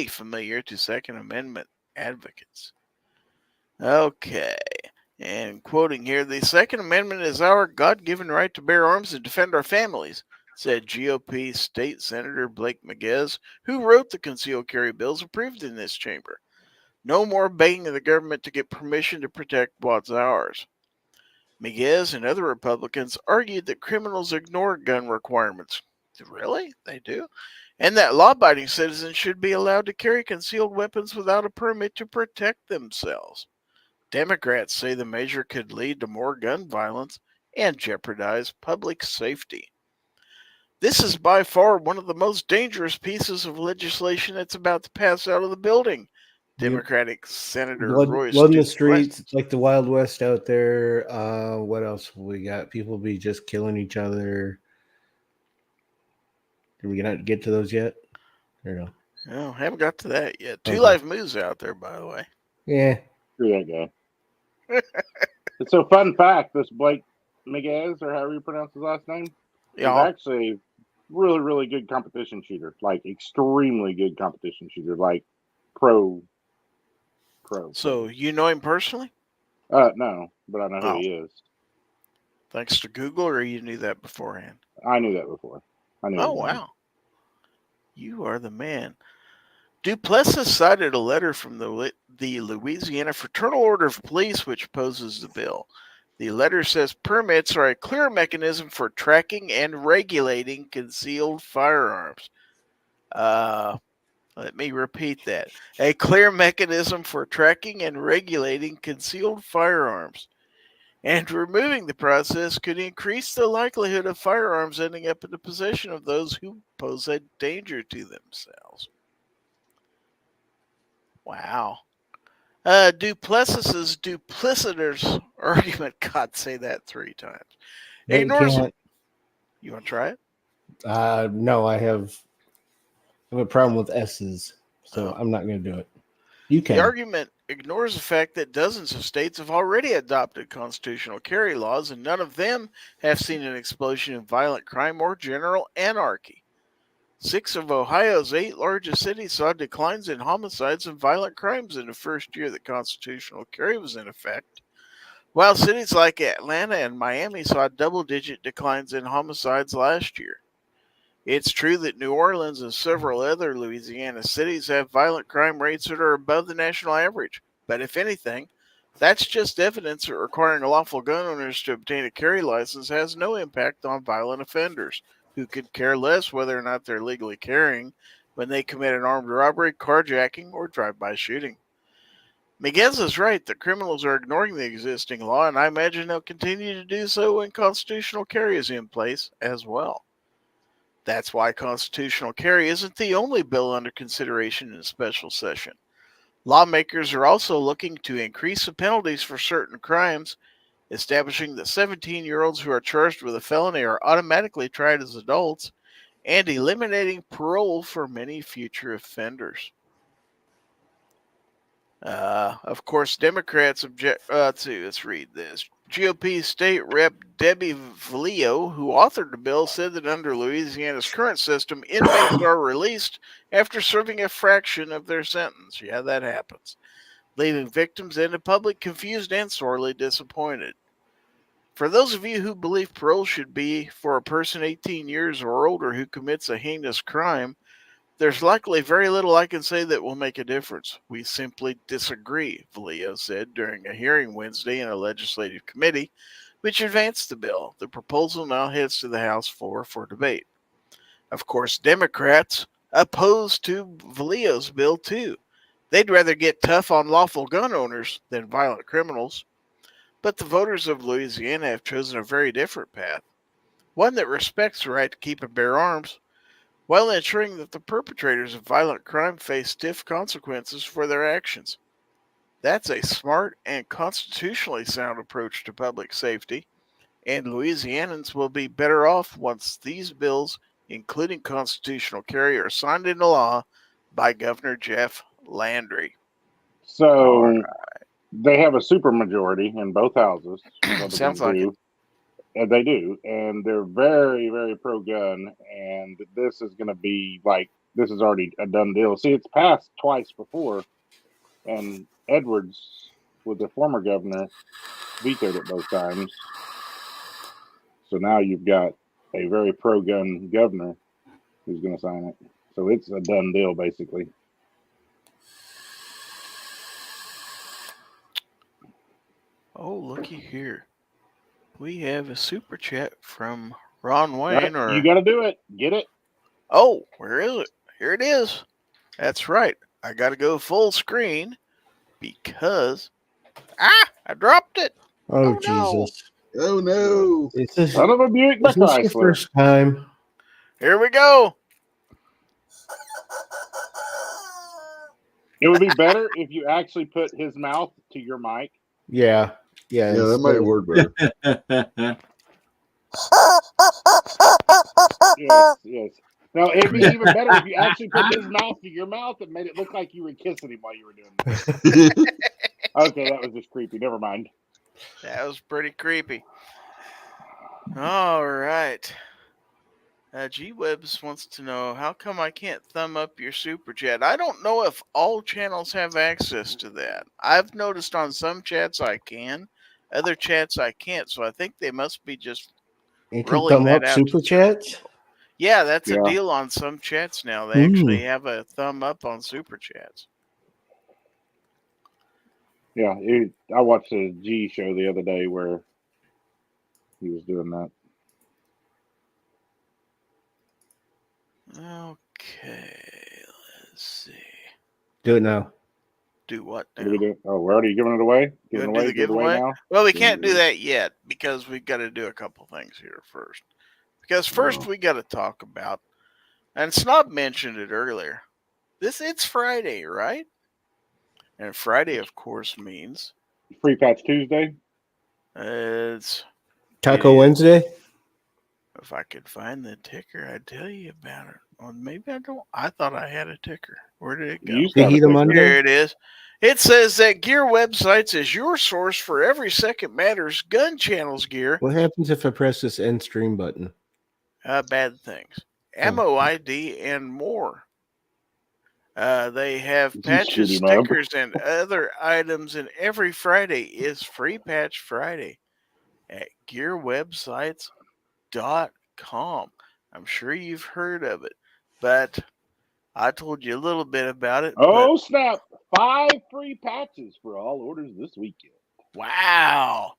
familiar to Second Amendment advocates. Okay. And quoting here, the Second Amendment is our God-given right to bear arms and defend our families, said GOP State Senator Blake Miguez, who wrote the concealed carry bills approved in this chamber. No more begging the government to get permission to protect what's ours. Miguez and other Republicans argued that criminals ignore gun requirements. Really? They do? And that law-abiding citizens should be allowed to carry concealed weapons without a permit to protect themselves. Democrats say the measure could lead to more gun violence and jeopardize public safety. This is by far one of the most dangerous pieces of legislation that's about to pass out of the building. Democratic Senator Roy Blood in the streets. It's like the Wild West out there. What else have we got? People be just killing each other. Did we not get to those yet? Or no? No, haven't got to that yet. Two Live Moves out there, by the way. Yeah. Screw that guy. It's a fun fact. This Blake Miguez, or however you pronounce his last name, is actually really, really good competition shooter. Like extremely good competition shooter. Like pro. So you know him personally? No, but I know who he is. Thanks to Google, or you knew that beforehand? I knew that before. Oh, wow. You are the man. Duplessis cited a letter from the Louisiana Fraternal Order of Police which opposes the bill. The letter says permits are a clear mechanism for tracking and regulating concealed firearms. Let me repeat that. A clear mechanism for tracking and regulating concealed firearms. And removing the process could increase the likelihood of firearms ending up in the possession of those who pose a danger to themselves. Wow. Duplessis's duplicitous argument, God, say that 3 times. Ignores. You want to try it? No, I have a problem with S's, so I'm not going to do it. You can. The argument ignores the fact that dozens of states have already adopted constitutional carry laws, and none of them have seen an explosion in violent crime or general anarchy. 6 of Ohio's 8 largest cities saw declines in homicides and violent crimes in the first year that constitutional carry was in effect, while cities like Atlanta and Miami saw double-digit declines in homicides last year. It's true that New Orleans and several other Louisiana cities have violent crime rates that are above the national average, but if anything, That's just evidence that requiring lawful gun owners to obtain a carry license has no impact on violent offenders who could care less whether or not they're legally carrying when they commit an armed robbery, carjacking, or drive-by shooting. Miguez is right that criminals are ignoring the existing law, and I imagine they'll continue to do so when constitutional carry is in place as well. That's why constitutional carry isn't the only bill under consideration in a special session. Lawmakers are also looking to increase the penalties for certain crimes, establishing that 17-year-olds who are charged with a felony are automatically tried as adults, and eliminating parole for many future offenders. Of course, Democrats object to, let's read this. GOP State Rep Debbie Valeo, who authored the bill, said that under Louisiana's current system, inmates are released after serving a fraction of their sentence. Yeah, that happens, leaving victims and the public confused and sorely disappointed. For those of you who believe parole should be for a person 18 years or older who commits a heinous crime, there's likely very little I can say that will make a difference. We simply disagree, Valeo said during a hearing Wednesday in a legislative committee, which advanced the bill. The proposal now heads to the House floor for debate. Of course, Democrats opposed to Valeo's bill, too. They'd rather get tough on lawful gun owners than violent criminals. But the voters of Louisiana have chosen a very different path, one that respects the right to keep and bear arms, while ensuring that the perpetrators of violent crime face stiff consequences for their actions. That's a smart and constitutionally sound approach to public safety, and Louisianans will be better off once these bills, including constitutional carry, are signed into law by Governor Jeff Landry. So they have a supermajority in both houses. Sounds like it. And they do, and they're very, very pro-gun, and this is going to be like, this is already a done deal. See, it's passed twice before, and Edwards, with the former governor, vetoed it both times. So now you've got a very pro-gun governor who's going to sign it. So it's a done deal, basically. Oh, looky here. We have a super chat from Ron Wayne. Right, you got to do it. Get it? Oh, where is it? Here it is. That's right. I got to go full screen because I dropped it. Oh Jesus! Oh no! Is this, Son of a Buick is this your Chrysler. first time? Here we go. It would be better if you actually put his mouth to your mic. Yeah. Yeah, that might work better. Yes. No, it'd be even better if you actually put his mouth to your mouth and made it look like you were kissing him while you were doing it. Okay, that was just creepy. Never mind. That was pretty creepy. All right. G-Webs wants to know, how come I can't thumb up your super chat? I don't know if all channels have access to that. I've noticed on some chats I can, other chats I can't, so I think they must be just You can rolling thumb that up out. super chats? Yeah, that's a Yeah. deal on some chats now. They actually have a thumb up on super chats. Yeah, I watched a G show the other day where he was doing that. Okay, let's see. Do it now. Do what now? What are we doing? Oh, we're already giving it away? You Giving wanna do the give it away giveaway? now? Well, we can't do that yet because we've got to do a couple things here first. Because first we got to talk about, and Snob mentioned it earlier, it's Friday, right? And Friday, of course, means Free Patch Tuesday? it's Taco Wednesday? If I could find the ticker, I'd tell you about it. Or maybe I don't. I thought I had a ticker. Where did it go? You The Heat of ticker. Monday? Here it is. It says that Gear Websites is your source for every Second Matters gun channels gear. What happens if I press this end stream button? Bad things. Ammo ID and more. They have You patches, shoot him up. stickers, and other items, and every Friday is Free Patch Friday at gearwebsites.com. I'm sure you've heard of it, but I told you a little bit about it. Oh, snap. 5 free patches for all orders this weekend. Wow.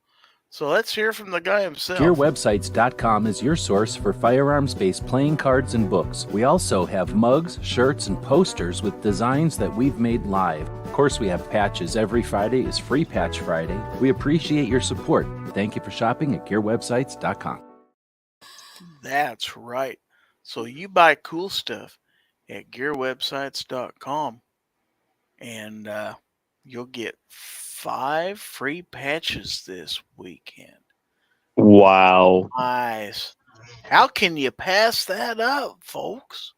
So let's hear from the guy himself. GearWebsites.com is your source for firearms-based playing cards and books. We also have mugs, shirts, and posters with designs that we've made live. Of course, we have patches. Every Friday is Free Patch Friday. We appreciate your support. Thank you for shopping at GearWebsites.com. That's right. So you buy cool stuff at GearWebsites.com, and you'll get 5 free patches this weekend. Wow. Nice. How can you pass that up, folks?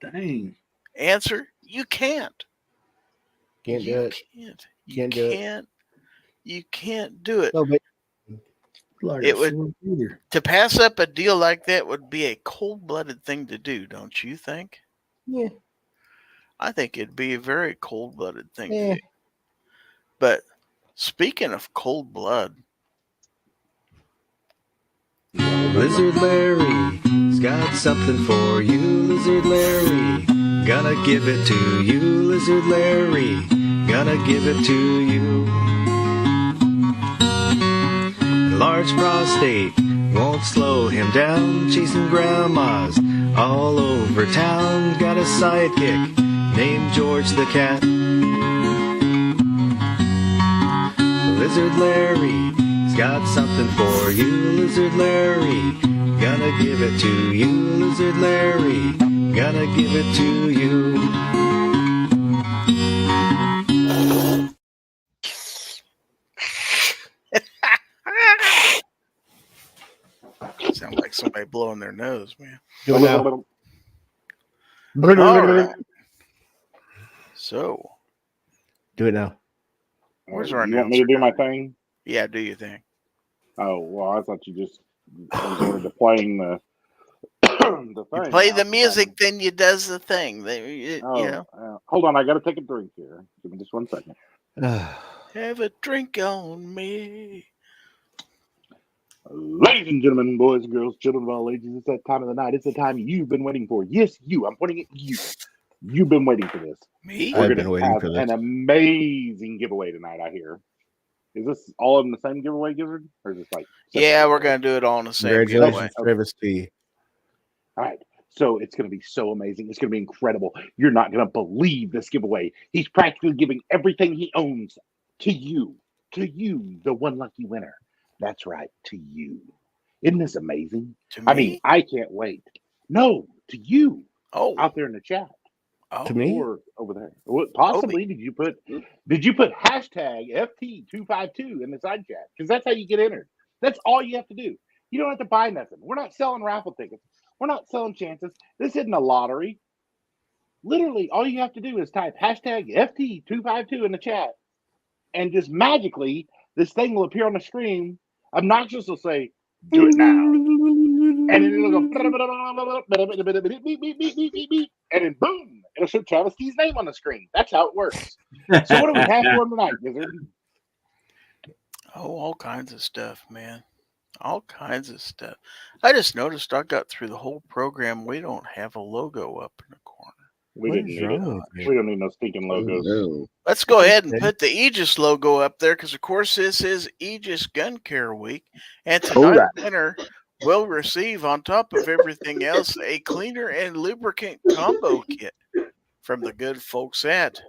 Dang. Answer, you can't. Can't do it. You can't. You can't do it. No, but It would, to pass up a deal like that would be a cold-blooded thing to do, don't you think? yeah. I think it'd be a very cold-blooded thing to do. But speaking of cold blood, Lizard Larry's got something for you, Lizard Larry. Gonna give it to you, Lizard Larry. Gonna give it to you. Large prostate won't slow him down, chasing grandmas all over town. Got a sidekick named George the Cat. Lizard Larry's got something for you, Lizard Larry. Gonna give it to you, Lizard Larry. Gonna give it to you. sound like somebody blowing their nose, man. Do it now. All right. So, Do it now. where's our You want me to announcer? do my thing? Yeah, do your thing. Oh, well, I thought you just resorted to playing the the You thing. play the music, then you does the thing. Oh, You know, hold on, I got to take a drink here. Give me just 1 second. have a drink on me. Ladies and gentlemen, boys and girls, children of all ages, it's that time of the night. It's the time you've been waiting for. Yes, you. I'm pointing at you. You've been waiting for this. Me? We're I've going been to waiting have for this. an amazing giveaway tonight, I hear. Is this all in the same giveaway, Gizzard? Or is this like... Yeah, we're going to do it all in the same giveaway. Congratulations, Travis T. All right. So it's going to be so amazing. It's going to be incredible. You're not going to believe this giveaway. He's practically giving everything he owns to you, the one lucky winner. That's right, to you. Isn't this amazing? To me? I mean, I can't wait. No, to you Oh, out there in the chat. oh. To me? Or over there. What, possibly did you put hashtag FT252 in the side chat? Because that's how you get entered. That's all you have to do. You don't have to buy nothing. We're not selling raffle tickets. We're not selling chances. This isn't a lottery. Literally, all you have to do is type hashtag FT252 in the chat, and just magically, this thing will appear on the screen. Obnoxious will say, "Do it now," and then it'll go, and then boom, it'll show Travis T's name on the screen. That's how it works. So what do we have for him tonight, Gizzard? Oh, all kinds of stuff, man. All kinds of stuff. I just noticed I got through the whole program. We don't have a logo up in the corner. We What didn't is need it. wrong with you? We don't need no stinking Oh, logos. no. Let's go ahead and put the Aegis logo up there because, of course, this is Aegis Gun Care Week. And tonight's winner will receive, on top of everything else, a cleaner and lubricant combo kit from the good folks at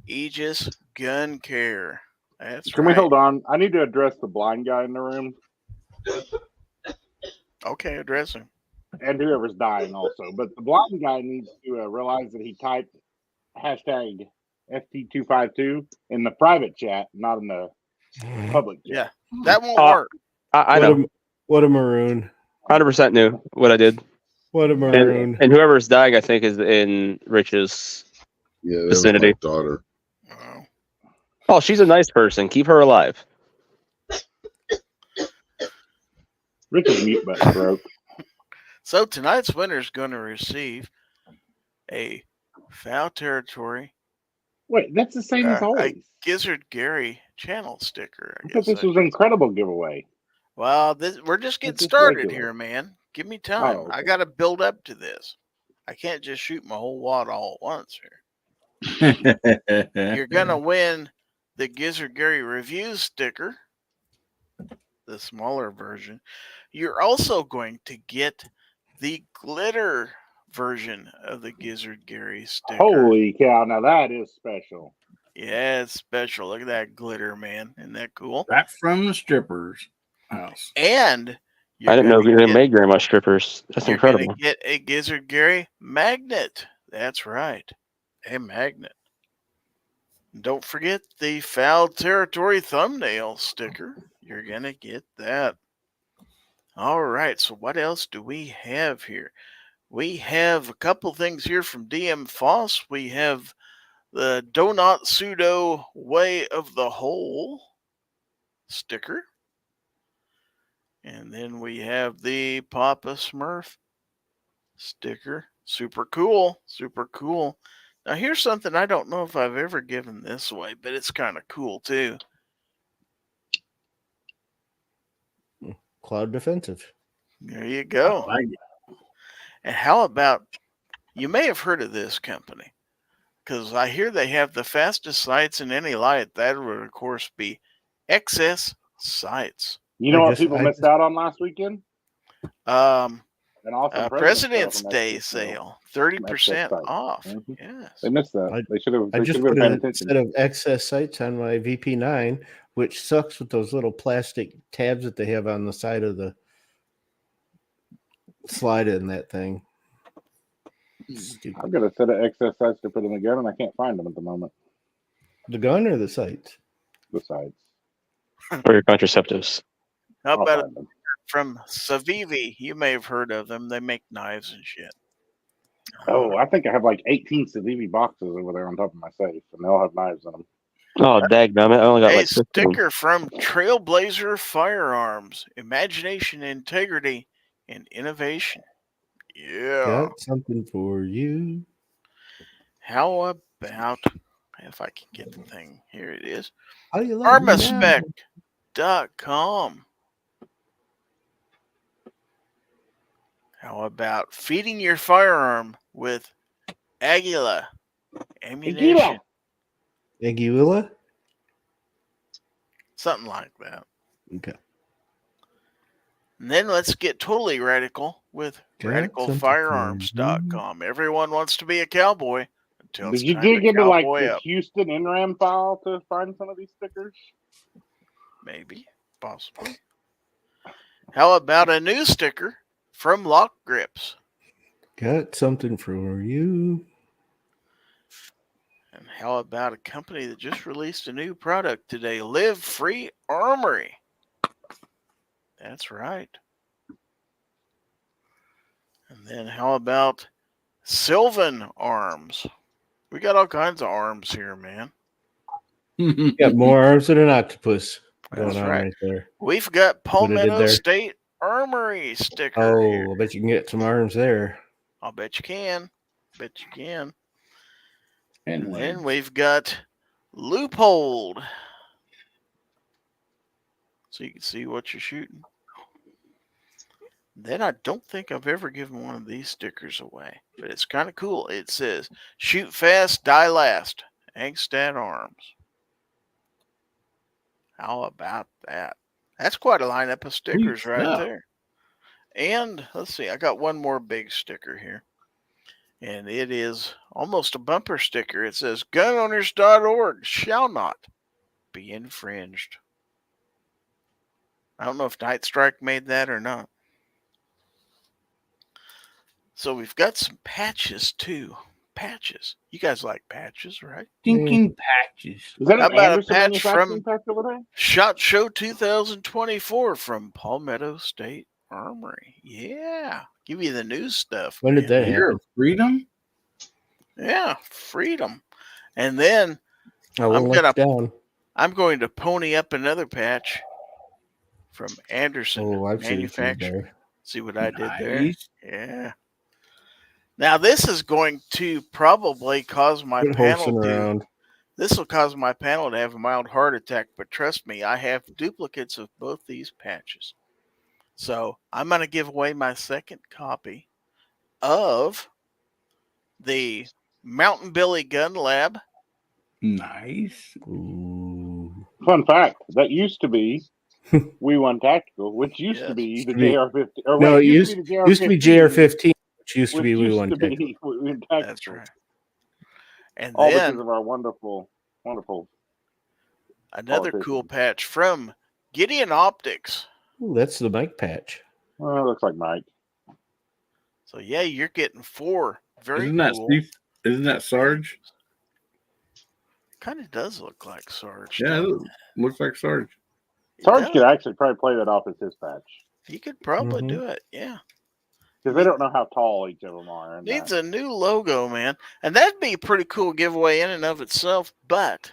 Aegis Gun Care. That's Can right. we hold on? I need to address the blind guy in the room Okay, address him. and whoever's dying also. But the blind guy needs to realize that he typed hashtag FT252 in the private chat, not in the public chat. Yeah, that won't work. I know. What a maroon. 100% knew what I did. What a maroon. And whoever's dying, I think, is in Rich's Yeah, that was vicinity. my daughter. Oh. Oh, she's a nice person. Keep her alive. Rich's mute button broke. So tonight's winner is going to receive a Fowl Territory Wait, that's the same as a always. Gizzard Gary channel sticker. I thought this was an incredible giveaway. Well, we're just getting It's just started regular. here, man. Give me time. Oh, I okay. got to build up to this. I can't just shoot my whole wad all at once here. You're going to win the Gizzard Gary Reviews sticker, the smaller version, you're also going to get the glitter version of the Gizzard Gary sticker. Holy cow! Now that is special. Yeah, it's special. Look at that glitter, man. Isn't that cool? Right from the stripper's house. And I didn't know they made grandma strippers. That's incredible. You're going to get a Gizzard Gary magnet. That's right. A magnet. Don't forget the Fowl Territory thumbnail sticker. You're going to get that. All right. So what else do we have here? We have a couple things here from DM Foss. We have the Donut Pseudo Way of the Hole sticker. And then we have the Papa Smurf sticker. Super cool. Super cool. Now, here's something I don't know if I've ever given this away, but it's kind of cool, too. Cloud Defensive. There you go. And how about, you may have heard of this company, because I hear they have the fastest sights in any light. That would, of course, be Excess Sights. You know what people missed out on last weekend? An awesome President's Day sale, 30% off. Mm-hmm. Yes, they missed that. They should have. I just put a set of Excess Sights on my VP9, which sucks with those little plastic tabs that they have on the side of the slide in that thing. Stupid. I've got a set of Excess Sights to put in the gun, and I can't find them at the moment. The gun or the sights? The sights. Or your contraceptives. How about from Savivi? You may have heard of them. They make knives and shit. Oh, I think I have like 18 Savivi boxes over there on top of my safe, and they all have knives in them. Oh, dadgummit. I only got a like 15. sticker from Trailblazer Firearms. Imagination, integrity, and innovation. Yeah. Got something for you. How about, if I can get the thing, here it is. How do you like Armaspec.com. How about feeding your firearm with Aguila ammunition? Aguila? Something like that. Okay. And then let's get totally radical with radicalfirearms.com. Everyone wants to be a cowboy until Did you dig into like the Houston NRAM file to find some of these stickers? Maybe, possibly. How about a new sticker from Lock Grips? Got something for you. And how about a company that just released a new product today, Live Free Armory? That's right. And then how about Sylvan Arms? We got all kinds of arms here, man. Got more arms than an octopus going That's on right there. We've got Palmetto State Armory sticker. Oh, here. I bet you can get some arms there. I'll bet you can. Bet you can. And then we've got Loophold. So you can see what you're shooting. Then I don't think I've ever given one of these stickers away, but it's kind of cool. It says, shoot fast, die last. Angstad Arms. How about that? That's quite a lineup of stickers right there. And let's see, I got one more big sticker here. And it is almost a bumper sticker. It says, gunowners.org shall not be infringed. I don't know if Night Strike made that or not. So we've got some patches too. Patches. You guys like patches, right? Thinking patches. Is that How about a patch from from SHOT Show 2024 from Palmetto State Armory? Yeah. Give you the new stuff. When did that happen? Freedom? Yeah, freedom. And then I'm going to pony up another patch from Anderson Manufacturing. See what I did there? Yeah. Now this is going to probably cause my panel to. This will cause my panel to have a mild heart attack, but trust me, I have duplicates of both these patches. So I'm going to give away my second copy of the Mountain Billy Gun Lab. Nice. Ooh. fun fact, that used to be We1 Tactical, which used to be the JR-15. No, it used to be JR-15, which used to be We1 Tactical. That's right. And all then, because of our wonderful another cool patch from Gideon Optics. Ooh, that's the Mike patch. Well, it looks like Mike. So yeah, you're getting 4 very Isn't cool. Isn't that Sarge? Kind of does look like Sarge. Yeah, it looks like Sarge. Sarge could actually probably play that off as his patch. He could probably do it, yeah. Because they don't know how tall each of them are. Needs a new logo, man. And that'd be a pretty cool giveaway in and of itself, but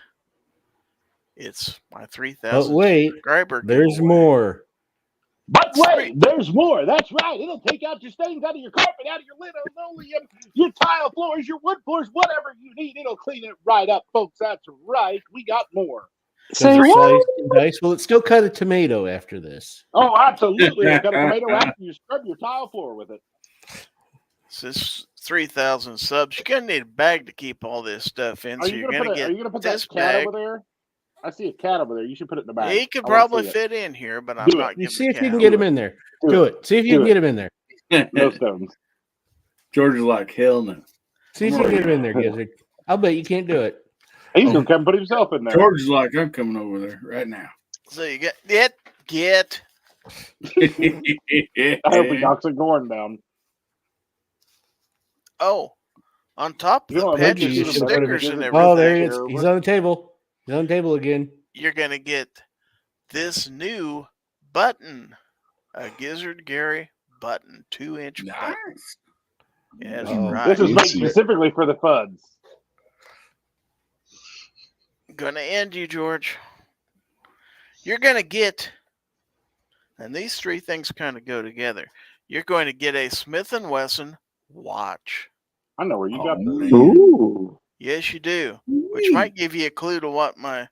it's my 3,000 But wait, subscriber there's giveaway. more. But wait, there's more. That's right. It'll take out your stains out of your carpet, out of your linoleum, your tile floors, your wood floors, whatever you need. It'll clean it right up, folks. That's right. We got more. Say what? Dice. Will it still cut a tomato after this? Oh, absolutely. It'll cut a tomato after you scrub your tile floor with it. Since 3,000 subs, you're going to need a bag to keep all this stuff in. Are So you're going to get put this that cat bag. over there? I see a cat over there. You should put it in the bag. He could probably fit in here, but I'm not You giving see if the you can cat get him away. in there. Do it. See if you can get him in there. No stones. George is like, hell no. See if you can get him in there, Gizzard. I'll bet you can't do it. He's going to come put himself in there. George is like, I'm coming over there right now. So you get. I hope he knocks a Gorn down. Oh, on top of the patches and stickers and everything. Oh, there he is. He's on the table. He's on the table again. You're going to get this new button, a Gizzard Gary button, 2-inch button. Yes, right. This is made specifically for the FUDs. Gonna end you, George. You're gonna get, and these 3 things kind of go together. You're going to get a Smith & Wesson watch. I know where you got this. Ooh. Yes, you do. Which might give you a clue to what my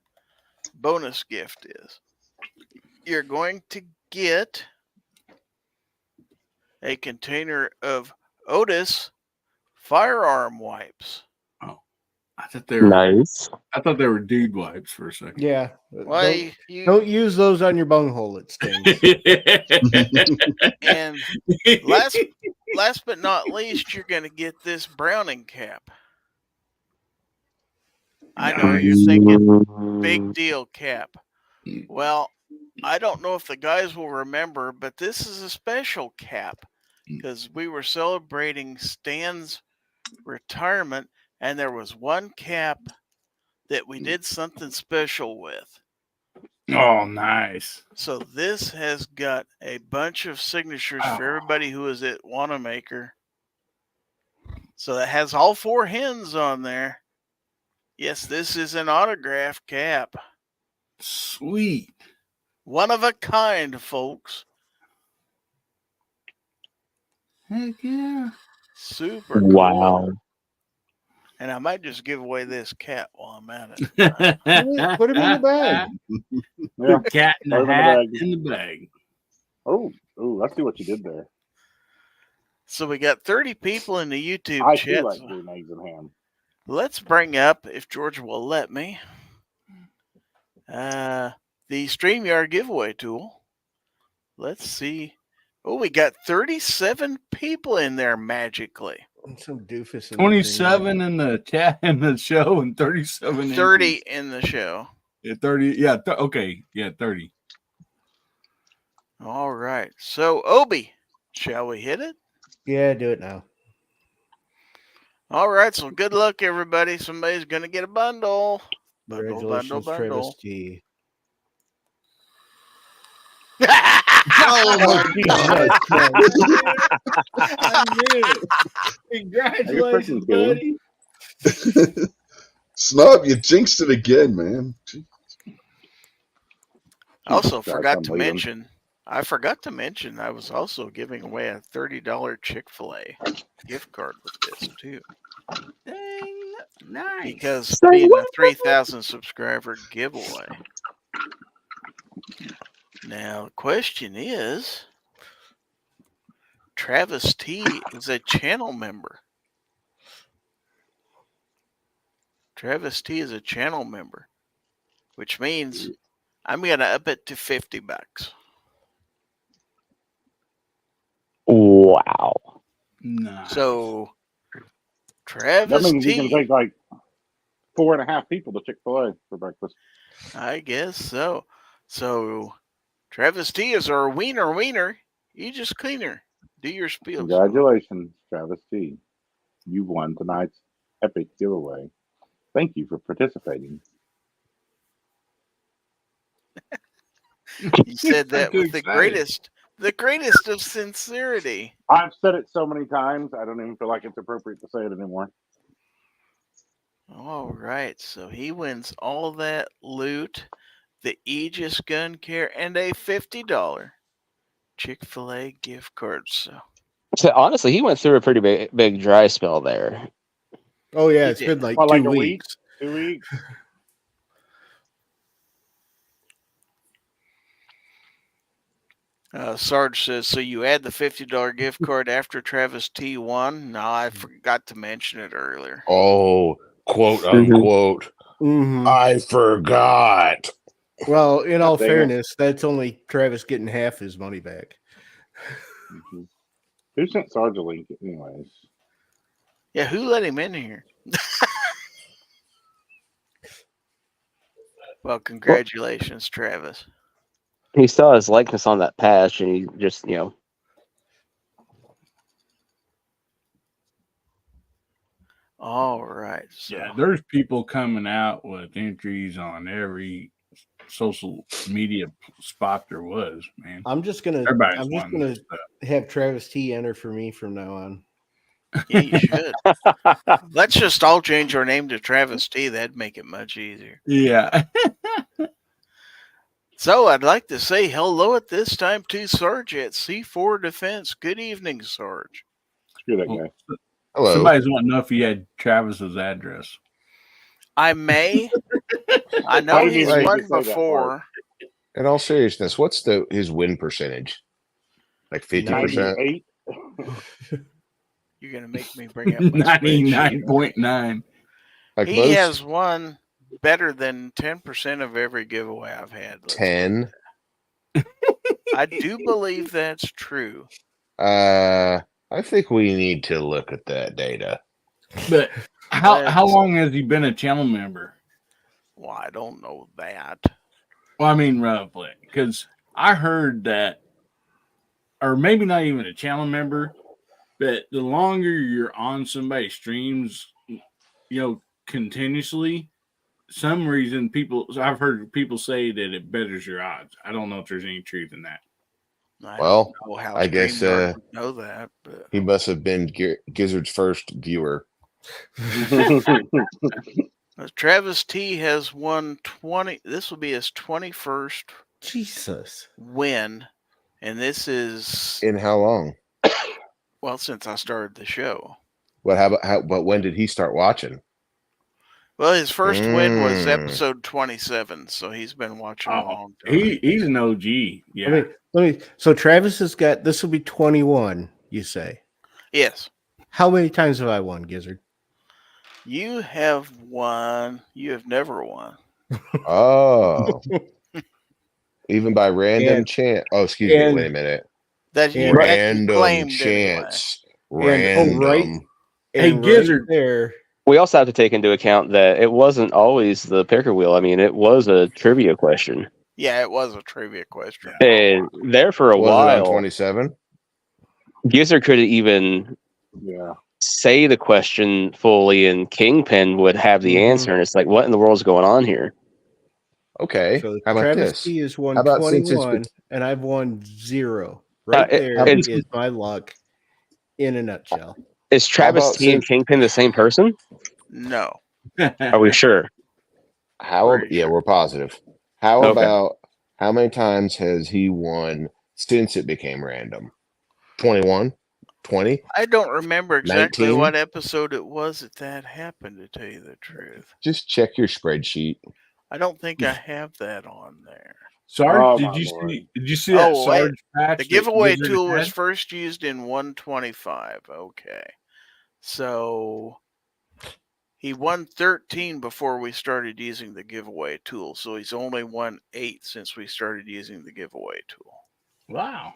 bonus gift is. You're going to get a container of Otis firearm wipes. Oh, I thought they were Nice. I thought they were dude wipes for a second. Yeah. Well, don't use those on your bunghole. It stings. And last but not least, you're going to get this Browning cap. I know you're thinking, big deal cap. Well, I don't know if the guys will remember, but this is a special cap because we were celebrating Stan's retirement, and there was one cap that we did something special with. Oh, nice. So this has got a bunch of signatures for everybody who is at Wanamaker. So it has all 4 hens on there. Yes, this is an autograph cap. Sweet. One of a kind, folks. Heck yeah. Super Wow. cool. And I might just give away this cat while I'm at it. Put him in the bag. Yeah. Cat in the hat in the bag. Oh, I see what you did there. So we got 30 people in the YouTube I chat. do like green eggs and ham. Let's bring up, if George will let me, the StreamYard giveaway tool. Let's see. Oh, we got 37 people in there magically. Some doofus. 27 in the chat in the show and 37 30 in the show. Yeah, 30. Yeah, okay. Yeah, 30. All right. So, Obi, shall we hit it? Yeah, do it now. All right. So, good luck, everybody. Somebody's going to get a bundle. Congratulations, Travis T. Oh my God. Congratulations, buddy. Snob, you jinxed it again, man. Also, forgot to mention I was also giving away a $30 Chick-fil-A gift card with this, too. Dang, nice. Because being a 3,000 subscriber giveaway. Now, the question is, Travis T is a channel member. Travis T is a channel member, which means I'm going to up it to $50. Wow. Nice. So, That Travis means you can T. take like 4.5 people to Chick-fil-A for breakfast. I guess so. So, Travis T is our wiener. You just cleaner. Do your spiel. Congratulations, Travis T. You won tonight's epic giveaway. Thank you for participating. You said that with the greatest of sincerity. I've said it so many times, I don't even feel like it's appropriate to say it anymore. All right, so he wins all that loot, the Aegis gun care, and a $50 Chick-fil-A gift card. So honestly, he went through a pretty big dry spell there. Oh yeah, it's been like 2 weeks. 2 weeks. Sarge says, so you add the $50 gift card after Travis T won? No, I forgot to mention it earlier. Oh, quote unquote. Mm-hmm. I forgot. Well, in all fairness, that's only Travis getting half his money back. Mm-hmm. Who sent Sarge a link anyways? Yeah, who let him in here? Well, congratulations, Travis. He saw his likeness on that patch, and he just, All right. So. Yeah, there's people coming out with entries on every social media spot there was, man. I'm just gonna have Travis T enter for me from now on. Yeah, you should. Let's just all change our name to Travis T. That'd make it much easier. Yeah. So I'd like to say hello at this time to Sarge at C4 Defense. Good evening, Sarge. Screw that guy. Hello. Somebody's wanting to know if you had Travis's address. I may. I know he's won before. In all seriousness, what's his win percentage? Like 50%? You're gonna make me bring up 99.9. Like he has won better than 10% of every giveaway I've had. 10. I do believe that's true. I think we need to look at that data. But how long has he been a channel member? Well, I don't know that. Well, I mean, roughly, because I heard that, or maybe not even a channel member, but the longer you're on somebody's streams, continuously, some reason I've heard people say that it betters your odds. I don't know if there's any truth in that. I guess know that, but he must have been Gizzard's first viewer. Travis T has won 20. This will be his 21st win, and this is in how long? Well, since I started the show. But when did he start watching? Well, his first win was episode 27, so he's been watching a long time. He's an OG. Yeah. So Travis has got, this will be 21, you say? Yes. How many times have I won, Gizzard? You have won. You have never won. Oh. Even by random chance. Oh, excuse me. Wait a minute. Random chance. Random. Hey, Gizzard. There. We also have to take into account that it wasn't always the picker wheel. I mean, it was a trivia question. Yeah, it was a trivia question. And there for a while, 27. Gizzard could even say the question fully, and Kingpin would have the answer. And it's like, what in the world's going on here? Okay. So how about Travis this? T has won 21, and I've won 0. Right there is my luck in a nutshell. Is Travis T and Kingpin the same person? No. Are we sure? We're positive. How about how many times has he won since it became random? 21? 20? I don't remember exactly 19? what episode it was that happened, to tell you the truth. Just check your spreadsheet. I don't think I have that on there. Sarge, did you see that Sarge patch? The giveaway tool was first used in 125. Okay. So He won 13 before we started using the giveaway tool, so he's only won 8 since we started using the giveaway tool. Wow.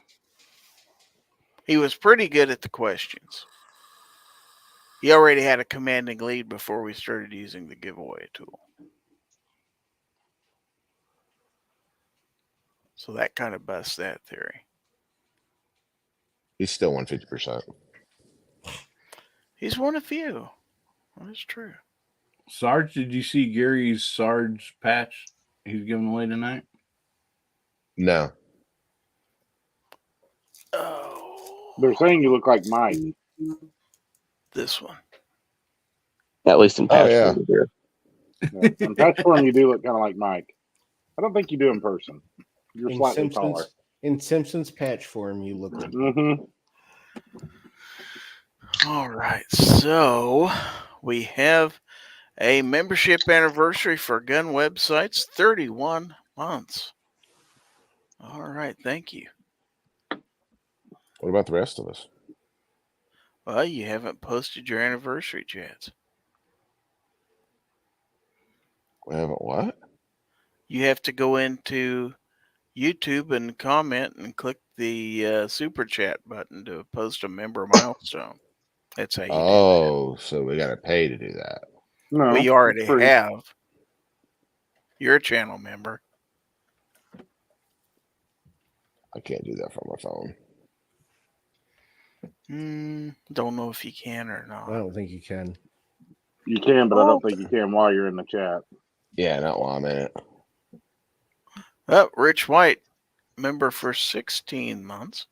He was pretty good at the questions. He already had a commanding lead before we started using the giveaway tool. So that kind of busts that theory. He's still won 50%. He's won a few. That's true. Sarge, did you see Gary's Sarge patch he's giving away tonight? No. Oh. They're saying you look like Mike. This one. At least in patch yeah. form here. Yeah. In patch form, you do look kind of like Mike. I don't think you do in person. You're slightly taller. In Simpsons patch form, you look like. Mm-hmm. All right. So we have a membership anniversary for gun websites, 31 months. All right. Thank you. What about the rest of us? Well, you haven't posted your anniversary chats. We haven't what? You have to go into YouTube and comment and click the super chat button to post a member milestone. That's how you do that. So we got to pay to do that. No, Well, you already free. have. You're a channel member. I can't do that from my phone. Don't know if you can or not. I don't think you can. You can, but I don't think you can while you're in the chat. Yeah, not while I'm in it. Oh, Rich White, member for 16 months.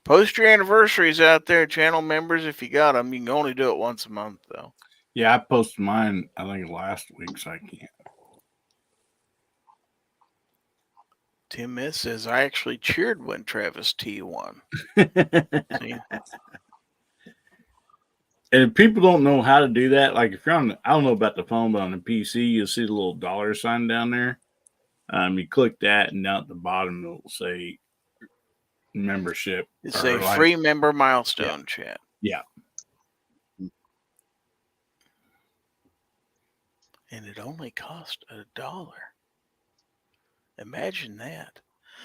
Post your anniversaries out there, channel members, if you got them. You can only do it once a month, though. Yeah, I posted mine, I think, last week, so I can't. Tim Miss says, I actually cheered when Travis T won. See? And if people don't know how to do that, like if you're on, I don't know about the phone, but on the PC, you'll see the little dollar sign down there. You click that, and down at the bottom, it'll say membership. It's a free member milestone chat. Yeah. And it only cost $1. Imagine that.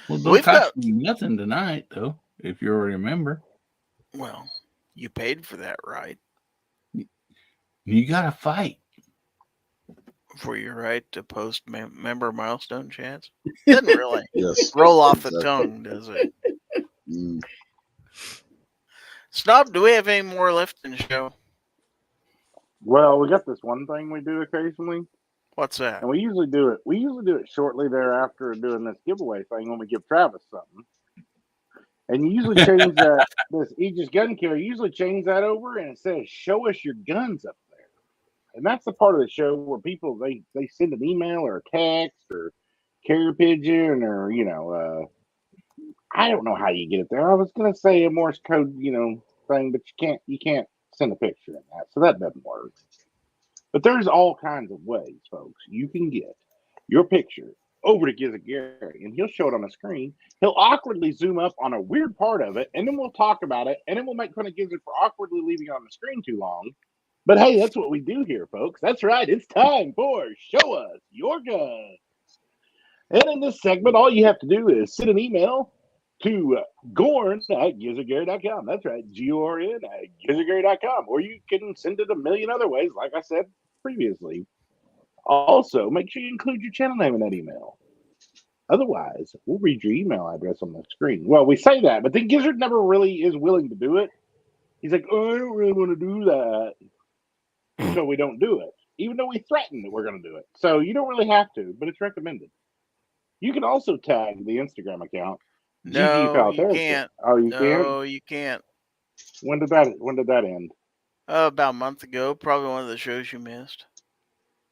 Well, don't cost you nothing tonight, though, if you already remember. Well, you paid for that, right? You got to fight. For your right to post member milestone chats? Doesn't really roll off the tongue, does it? Snob, do we have any more left in the show? Well, we got this one thing we do occasionally. What's that? And we usually do it. We usually do it shortly thereafter doing this giveaway thing when we give Travis something. And you usually change that. This Aegis gun killer. You usually change that over, and it says, "Show us your guns" up there. And that's the part of the show where people they send an email or a text or carrier pigeon or I don't know how you get it there. I was gonna say a Morse code thing, but you can't send a picture in that, so that doesn't work. But there's all kinds of ways, folks. You can get your picture over to Gizzard Gary, and he'll show it on the screen. He'll awkwardly zoom up on a weird part of it, and then we'll talk about it, and then we'll make fun of Gizzard for awkwardly leaving it on the screen too long. But hey, that's what we do here, folks. That's right. It's time for Show Us Your Guns. And in this segment, all you have to do is send an email to gorn@gizzardgary.com. That's right, GORN@gizzardgary.com. Or you can send it a million other ways, like I said previously. Also, make sure you include your channel name in that email. Otherwise, we'll read your email address on the screen. Well, we say that, but then Gizzard never really is willing to do it. He's like, "Oh, I don't really want to do that." So we don't do it, even though we threaten that we're going to do it. So you don't really have to, but it's recommended. You can also tag the Instagram account. No, you can't. Oh, you can't? No, you can't. When did that end? About a month ago. Probably one of the shows you missed.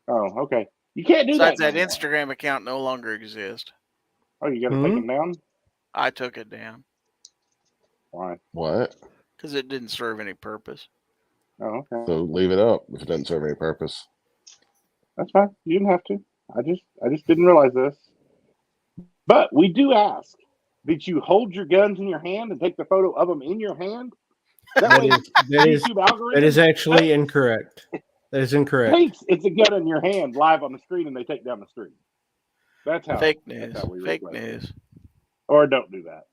Oh, okay. You can't do Besides, that. That Instagram account no longer exists. Oh, you got to take it down? I took it down. Why? What? Because it didn't serve any purpose. Oh, okay. So leave it up if it doesn't serve any purpose. That's fine. You didn't have to. I just didn't realize this. But we do ask that you hold your guns in your hand and take the photo of them in your hand. That is actually incorrect. That is incorrect. Thinks it's a gun in your hand live on the screen, and they take down the stream. That's how fake news. That's how we Fake replace news. it. Or don't do that.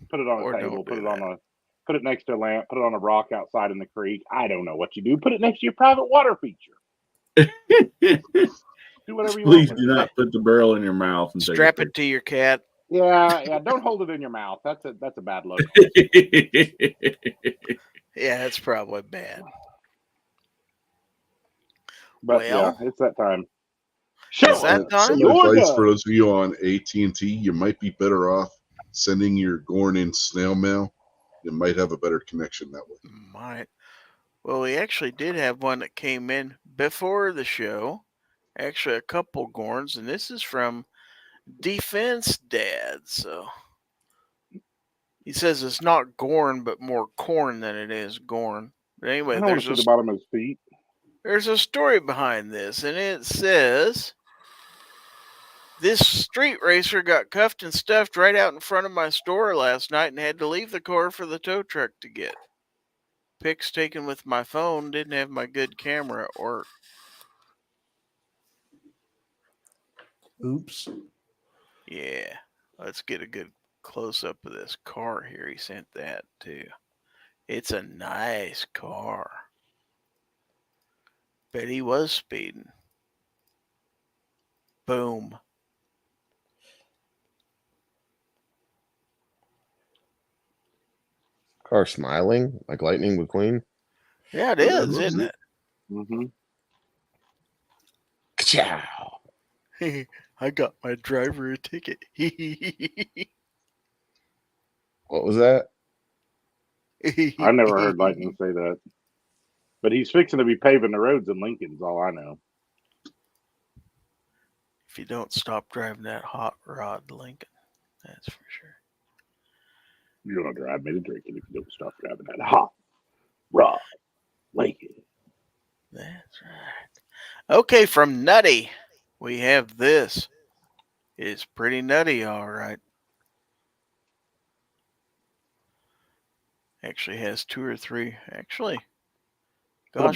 Put it on Or a table. don't do Put it next to a lamp. Put it on a rock outside in the creek. I don't know what you do. Put it next to your private water feature. Do whatever you Please want. do not put the barrel in your mouth and Strap it to your cat. Yeah. Don't hold it in your mouth. That's a bad look. Yeah, that's probably bad. But well, yeah, it's that time. It's that time? Some advice for those of you on AT&T: you might be better off sending your Gorn in snail mail. You might have a better connection that way. Might. Well, we actually did have one that came in before the show. Actually, a couple Gorns, and this is from Defense Dad. So he says it's not Gorn, but more corn than it is Gorn. But anyway, I don't want to see the bottom of his feet. There's a story behind this, and it says this street racer got cuffed and stuffed right out in front of my store last night and had to leave the car for the tow truck to get. Pics taken with my phone, didn't have my good camera at work. Oops. Yeah, let's get a good close-up of this car here. He sent that too. It's a nice car. Bet he was speeding. Boom. Car smiling like Lightning McQueen. Yeah, it is, isn't it? Mm-hmm. Ciao. I got my driver a ticket. What was that? I never heard Lightning say that. But he's fixing to be paving the roads in Lincoln's all I know. If you don't stop driving that hot rod Lincoln, that's for sure. You're going to drive me to drinking if you don't stop driving that hot rod Lincoln. That's right. Okay, from Nutty, we have this. It's pretty nutty, all right. Actually has 2 or 3. Actually, gosh,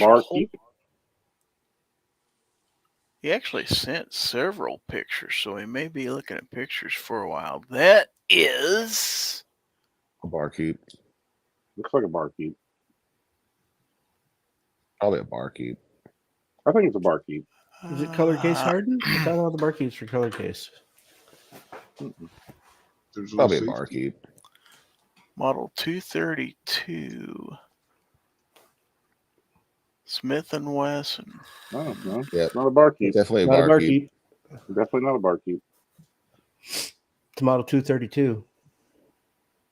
he actually sent several pictures, so he may be looking at pictures for a while. That is a barkeep. Looks like a barkeep. Probably a barkeep. I think it's a barkeep. Is it color case hardened? I thought all the barkeeps were color case. Probably a barkeep. Model 232. Smith & Wesson. Oh, no. Yep. Not a barkeep. Definitely Not a barkeep. Definitely not a barkeep. It's model 232.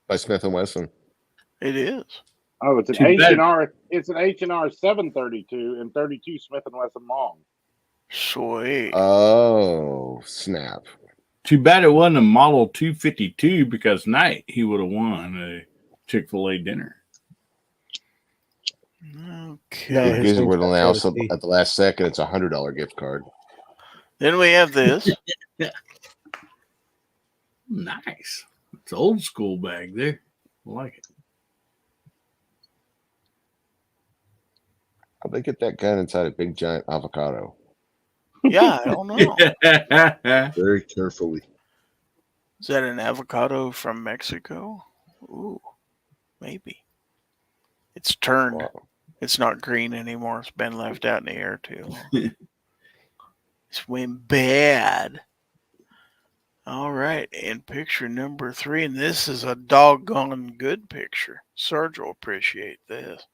By Smith & Wesson. It is. Oh, it's an H&R. It's an H&R 732 and 32 Smith & Wesson long. Sweet. Oh, snap. Too bad it wasn't a Model 252 because tonight he would have won a Chick-fil-A dinner. Okay. No, Gizzard would announce at the last second it's $100 gift card. Then we have this. Nice. It's old school bag there. I like it. How'd they get that gun inside a big giant avocado? Yeah, I don't know. Very carefully. Is that an avocado from Mexico? Ooh, maybe. It's turned. Wow. It's not green anymore. It's been left out in the air too long. It's went bad. All right, and picture number 3, and this is a doggone good picture. Serge will appreciate this.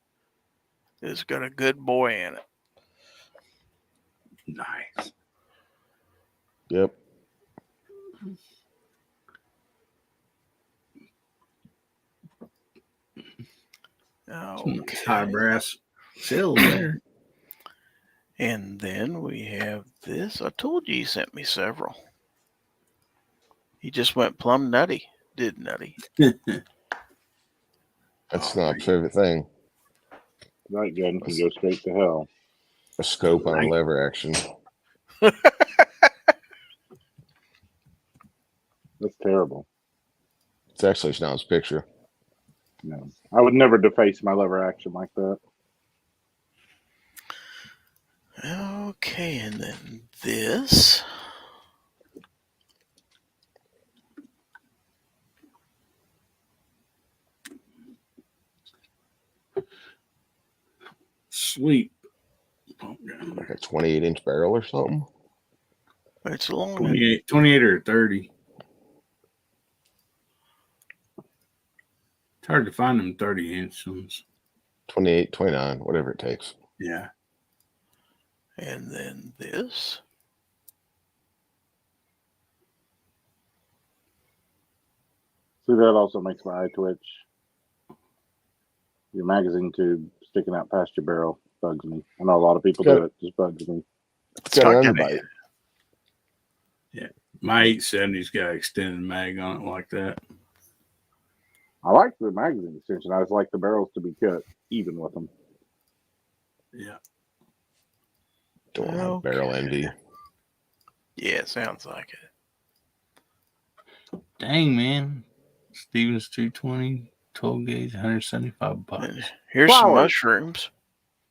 It's got a good boy in it. Nice. Yep. Okay. High brass sales there. And then we have this. I told you he sent me several. He just went plumb nutty. Did Nutty. That's not a favorite thing. Night gun can go straight to hell. A scope on a lever action. That's terrible. It's actually Snow's picture. No, I would never deface my lever action like that. Okay, and then this. Sweet. Like a 28-inch barrel or something. It's long. 28 or 30. It's hard to find them 30-inch ones. 28, 29, whatever it takes. Yeah. And then this. See, that also makes my eye twitch. Your magazine tube sticking out past your barrel bugs me. I know a lot of people do it. Just bugs me. It's got an underbite. Yeah. My 870's got extended mag on it like that. I like the magazine extension. I just like the barrels to be cut even with them. Yeah. Don't have barrel envy. Yeah, sounds like it. Dang, man. Stevens 220, 12 gauge, 175 bucks. And here's some mushrooms.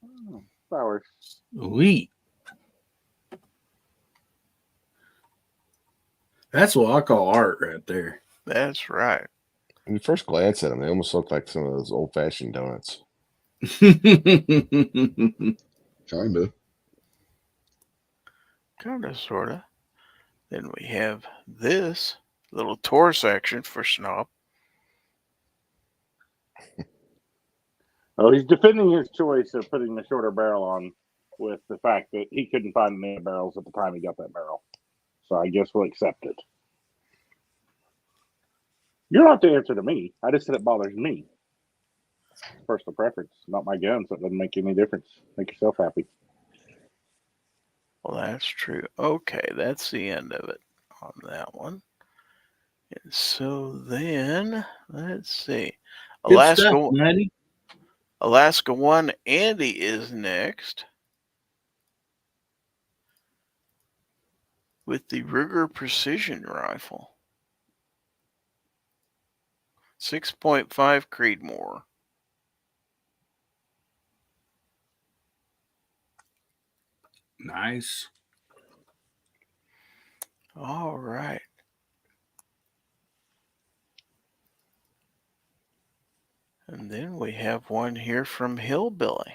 Oh, flowers. Sweet. That's what I call art right there. That's right. When you first glance at them, they almost look like some of those old-fashioned donuts. Kinda. Kinda, sorta. Then we have this little tour section for Snob. Oh, he's defending his choice of putting the shorter barrel on with the fact that he couldn't find any barrels at the time he got that barrel. So I guess we'll accept it. You're not the answer to me. I just said it bothers me. Personal preference, not my gun, so it doesn't make any difference. Make yourself happy. Well, that's true. Okay, that's the end of it on that one. And so then, let's see. Alaska 1, Andy is next with the Ruger Precision Rifle. 6.5 Creedmoor. Nice. All right. And then we have one here from Hillbilly.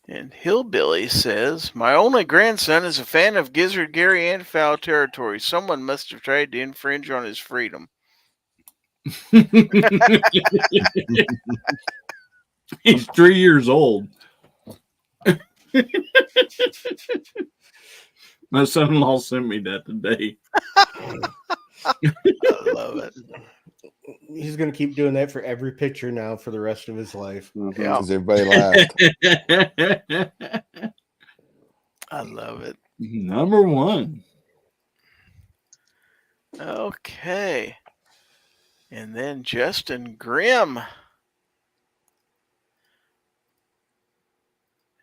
And Hillbilly says, my only grandson is a fan of Gizzard, Gary, and Fowl territory. Someone must have tried to infringe on his freedom. He's 3 years old. My son-in-law sent me that today. I love it. He's going to keep doing that for every picture now for the rest of his life. Mm-hmm. Yeah. Because everybody laughed. I love it. Number one. Okay. And then Justin Grimm.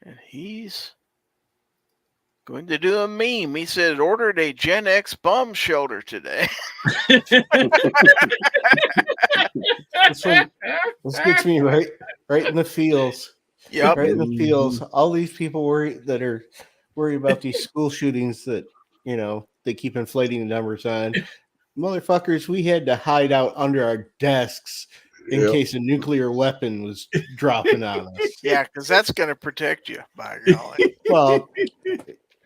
And he's going to do a meme. He said, ordered a Gen X bomb shelter today. This gets me right in the feels. Yep. Right in the feels. All these people worried about these school shootings that, they keep inflating the numbers on. Motherfuckers, we had to hide out under our desks in case a nuclear weapon was dropping on us. Yeah, because that's going to protect you, by golly. Well,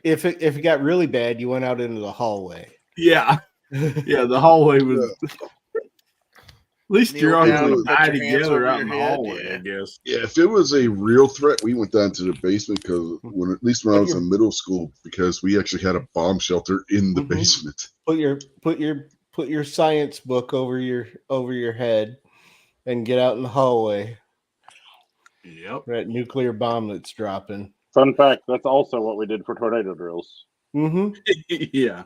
if it got really bad, you went out into the hallway. Yeah. Yeah, the hallway was... At least you're all going to die together out in the hallway, I guess. Yeah, if it was a real threat, we went down to the basement because at least when I was in middle school, because we actually had a bomb shelter in the basement. Put your science book over your head and get out in the hallway. Yep. That nuclear bomb that's dropping. Fun fact, that's also what we did for tornado drills. Mm-hmm. Yeah.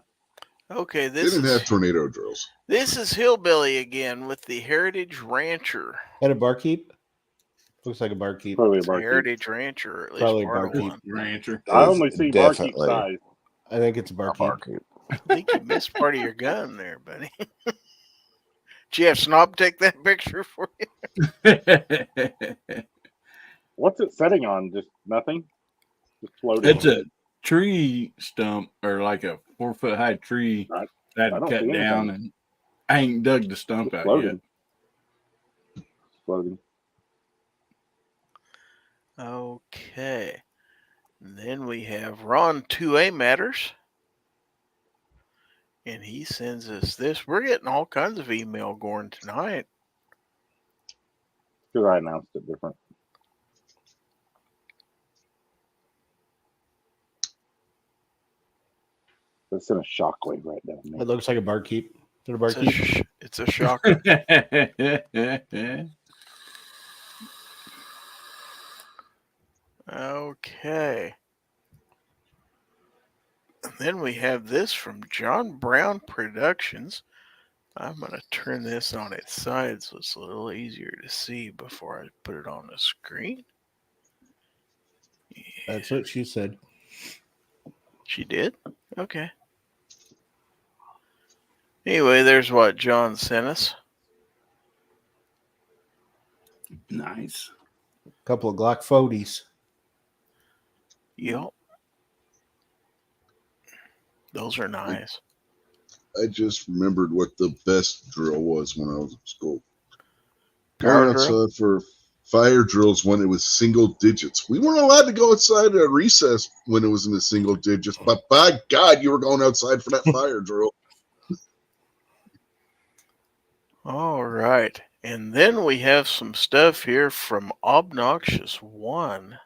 Okay, They didn't have tornado drills. This is Hillbilly again with the Heritage Rancher. Had a barkeep? Looks like a barkeep. Probably a It's a barkeep. Heritage Rancher, or at least Probably part of barkeep. one. Rancher. I only see barkeep Definitely. size. I think it's a barkeep. I think you missed part of your gun there, buddy. Jeff Snob take that picture for you? What's it setting on? Just nothing? Just floating? It's a tree stump or like a 4-foot high tree that I don't cut see down, anything. and I ain't dug the stump out Floating. yet. Floating. Okay. And then we have Ron 2A Matters. And he sends us this. We're getting all kinds of email going tonight. Because I announced it different. It's in a shockwave right down there. It looks like a barkeep. Is it a barkeep? It's a shocker. Okay. And then we have this from John Brown Productions. I'm going to turn this on its side so it's a little easier to see before I put it on the screen. Yeah. That's what she said. She did? Okay. Anyway, there's what John sent us. Nice. A couple of Glock 40s. Yep. Those are nice. I just remembered what the best drill was when I was in school. Power Going drill? outside for fire drills when it was single digits. We weren't allowed to go outside at recess when it was in the single digits, but by God, you were going outside for that fire drill. All right. And then we have some stuff here from Obnoxious One.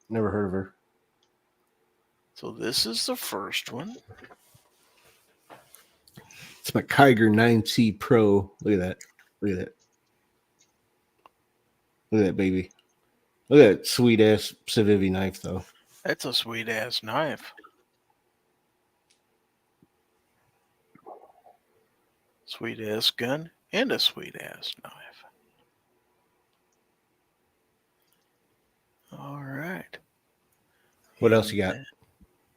Never heard of her. So this is the first one. It's my Kiger 9C Pro. Look at that. Look at that. Look at that, baby. Look at that sweet ass Civivi knife, though. That's a sweet ass knife. Sweet ass gun and a sweet ass knife. All right. What else you got?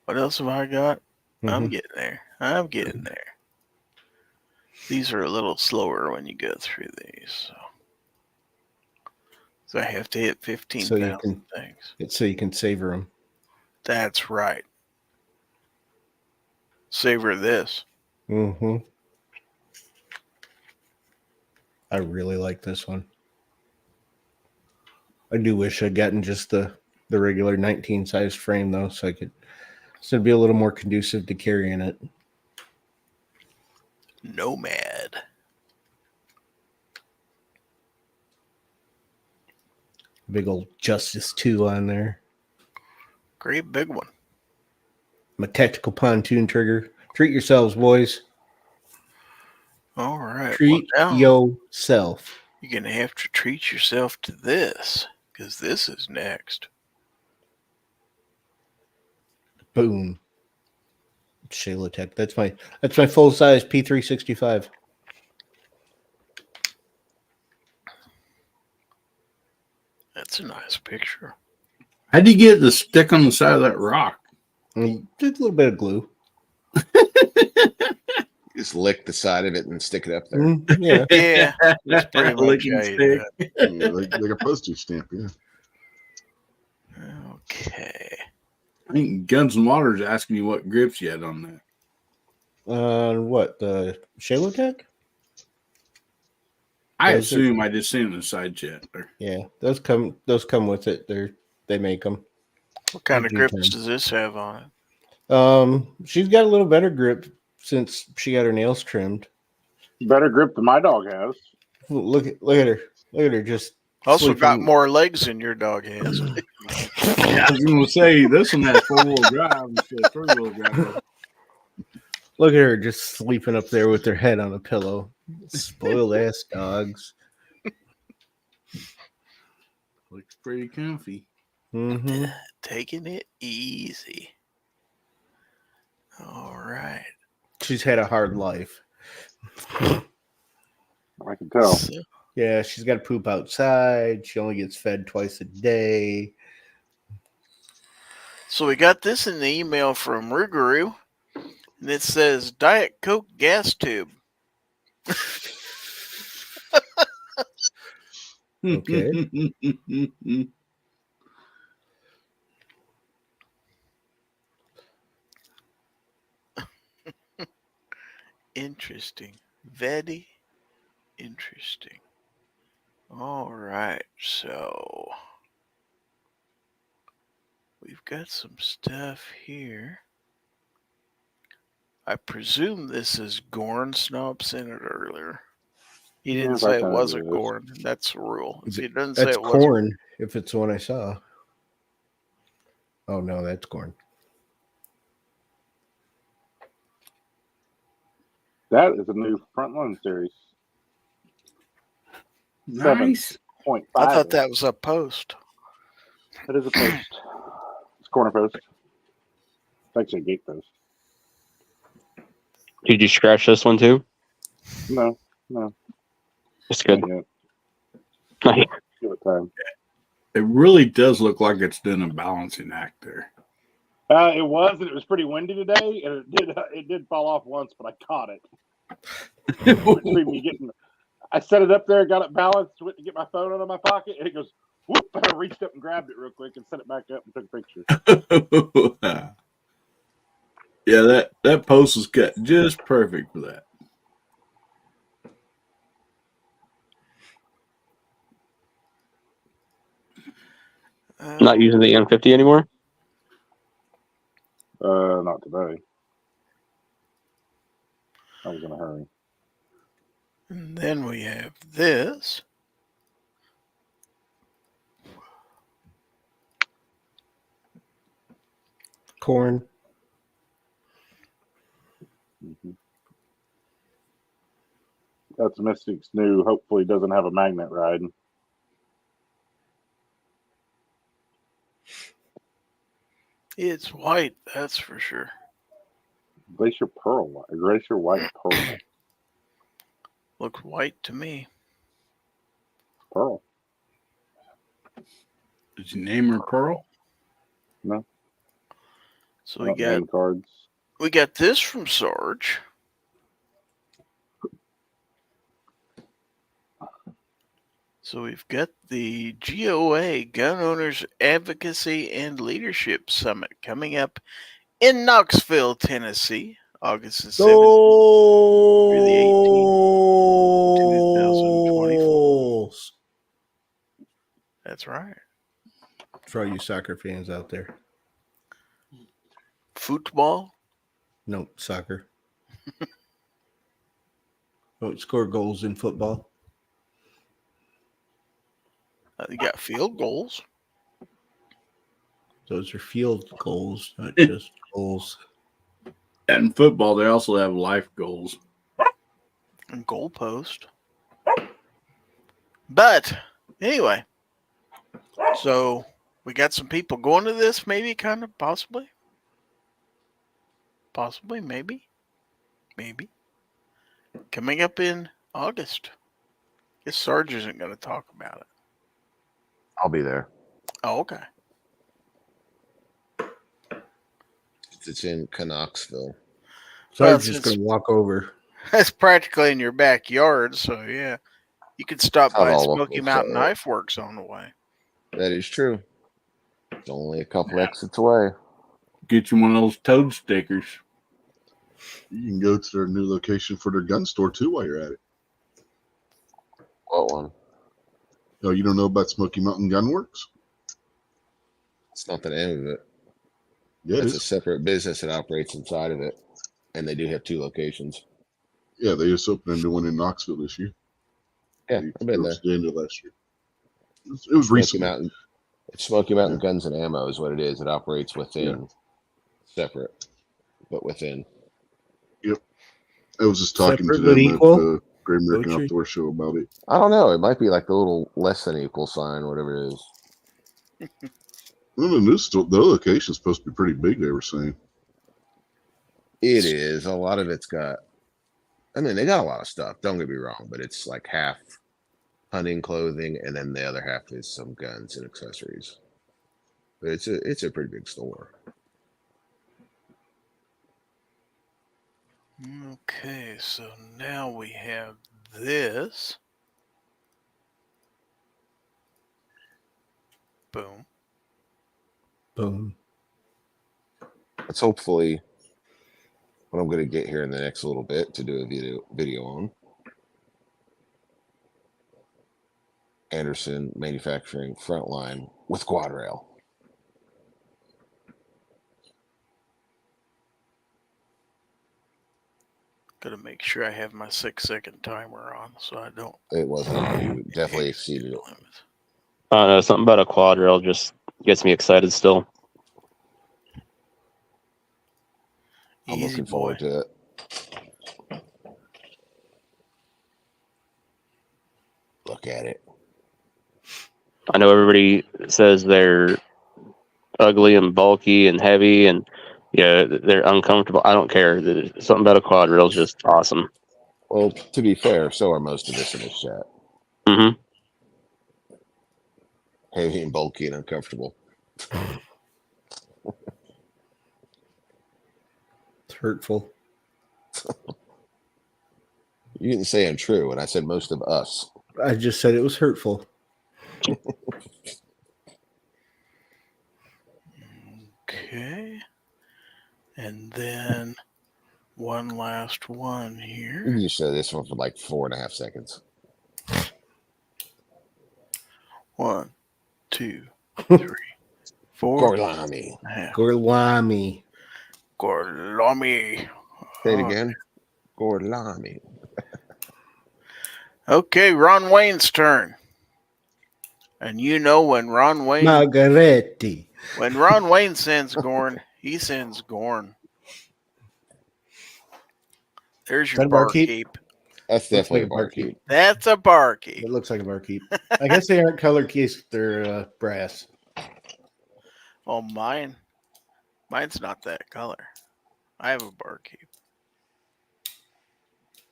What else have I got? I'm Mhm. getting there. I'm getting there. These are a little slower when you go through these. So I have to hit 15,000 things. It's so you can savor them. That's right. Savor this. Mm-hmm. I really like this one. I do wish I'd gotten just the regular 19 size frame, though, so it'd be a little more conducive to carrying it. Nomad. Big old Justice 2 on there. Great big one. My tactical pontoon trigger. Treat yourselves, boys. All right. Treat yourself. You're going to have to treat yourself to this, because this is next. Boom. Shayla Tech. That's my full size P365. That's a nice picture. How'd you get the stick on the side of that rock? Just a little bit of glue. Just lick the side of it and stick it up there. Yeah. Yeah. That's pretty much how you do it. Yeah, like a postage stamp, yeah. Okay. I think Guns and Water's asking you what grips you had on that. What, the Shayla Tech? I assume I just seen it in the side chat. Yeah, those come with it. They make them. What kind of grips does this have on it? She's got a little better grip since she got her nails trimmed. Better grip than my dog has. Look at her. Look at her just. Also sleeping. got more legs than your dog has. I was going to say, this one has 4-wheel drive instead of 3-wheel drive. Look at her just sleeping up there with her head on a pillow. Spoiled ass dogs. Looks pretty comfy. Mm-hmm. Taking it easy. All right. She's had a hard life. I can tell. Yeah, she's got to poop outside. She only gets fed twice a day. So we got this in the email from Rougarou, and it says Diet Coke gas tube. Okay. Interesting. Very interesting. All right. So we've got some stuff here. I presume this is Gorn. Snob sent it earlier. He didn't say it wasn't Gorn. That's the rule. If he doesn't say That's it wasn't corn, if it's the one I saw. Oh, no, that's corn. That is a new Frontline series. Nice. 7.5. I thought that was a post. It is a post. It's corner post. It's actually a gate post. Did you scratch this one too? No. It's good. Give it time. It really does look like it's doing a balancing act there. It was, and it was pretty windy today, and it did fall off once, but I caught it. Between me I set it up there, got it balanced, went to get my phone out of my pocket, and it goes whoop! I reached up and grabbed it real quick and set it back up and took a picture. Yeah, that post was cut just perfect for that. Not using the N50 anymore? Not today. I was in a hurry. And then we have this. Corn. Mm-hmm. That's Mystic's new. Hopefully, doesn't have a magnet ride. It's white, that's for sure. Glacier white pearl. Looks white to me. Pearl. Did you name her Pearl? No. So we got this from Sarge. So we've got the GOA, Gun Owners Advocacy and Leadership Summit, coming up in Knoxville, Tennessee, August the 7th through the 18th, 2024. That's right. For all you soccer fans out there. Football? No, soccer. Don't score goals in football. You got field goals. Those are field goals, not just goals. In football, they also have life goals. And goalpost. But anyway, so we got some people going to this, maybe, kind of, possibly. Possibly, maybe. Coming up in August. Guess Sarge isn't going to talk about it. I'll be there. Oh, okay. It's in Knoxville. Sarge's just going to walk over. That's practically in your backyard, so yeah. You could stop by Smoky Mountain Knife Works on the way. That is true. It's only a couple exits away. Get you one of those toad stickers. You can go to their new location for their gun store too while you're at it. What one? Oh, you don't know about Smoky Mountain Gun Works? It's not the name of it. Yeah, it's a separate business that operates inside of it, and they do have 2 locations. Yeah, they just opened a new one in Knoxville this year. Yeah, I've been there. The end of last year. It was recent. It's Smoky Mountain Guns and Ammo is what it is. It operates within, separate, but within. Yep. I was just talking to them at the Great American Outdoor Show about it. I don't know. It might be like the little less than equal sign, whatever it is. Well, the location is supposed to be pretty big, they were saying. It is. A lot of it's got, I mean, they got a lot of stuff. Don't get me wrong, but it's like half hunting clothing, and then the other half is some guns and accessories. But it's a pretty big store. Okay, so now we have this. Boom. Boom. That's hopefully what I'm going to get here in the next little bit to do a video on. Anderson Manufacturing Frontline with quad rail. Gotta make sure I have my 6-second timer on so I don't. It wasn't. You definitely exceeded it. I don't know. Something about a quad rail just gets me excited still. I'm looking forward to it. Look at it. I know everybody says they're ugly and bulky and heavy and they're uncomfortable. I don't care. Something about a quad rail is just awesome. Well, to be fair, so are most of us in this chat. Mm-hmm. Heavy and bulky and uncomfortable. It's hurtful. You didn't say untrue, and I said most of us. I just said it was hurtful. Okay. And then one last one here. You said this one for like 4.5 seconds. 1, 2, 3, 4. Gorlami. Gorlami. Gorlami. Say it again. Gorlami. Okay, Ron Wayne's turn. And you know when Ron Wayne... Margaretti. When Ron Wayne sends Gorn, he sends Gorn. There's your barkeep. That's definitely a barkeep. That's a barkeep. It looks like a barkeep. I guess they aren't color cased. They're brass. Oh, mine's not that color. I have a barkeep.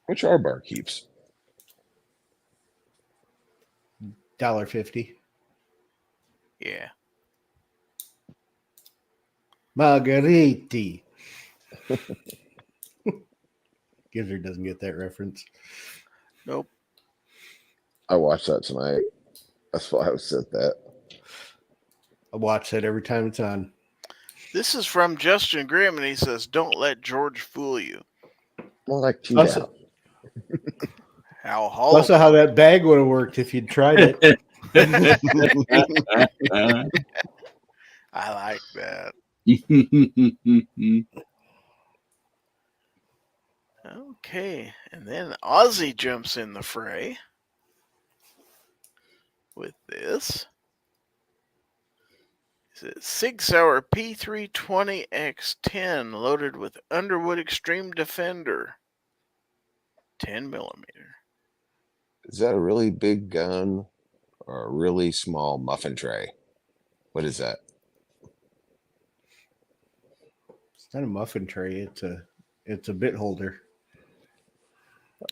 Which are barkeeps? $1.50. Yeah. Margheriti. Gizzard doesn't get that reference. Nope. I watched that tonight. That's why I was sent that. I watch that every time it's on. This is from Justin Grimm, and he says, "Don't let George fool you." More like cheat Also, out. Also, how that bag would have worked if you'd tried it. I like that. Okay, and then Ozzy jumps in the fray with this. It's a Sig Sauer P320X10 loaded with Underwood Extreme Defender, 10 millimeter. Is that a really big gun or a really small muffin tray? What is that? It's not a muffin tray. It's a bit holder.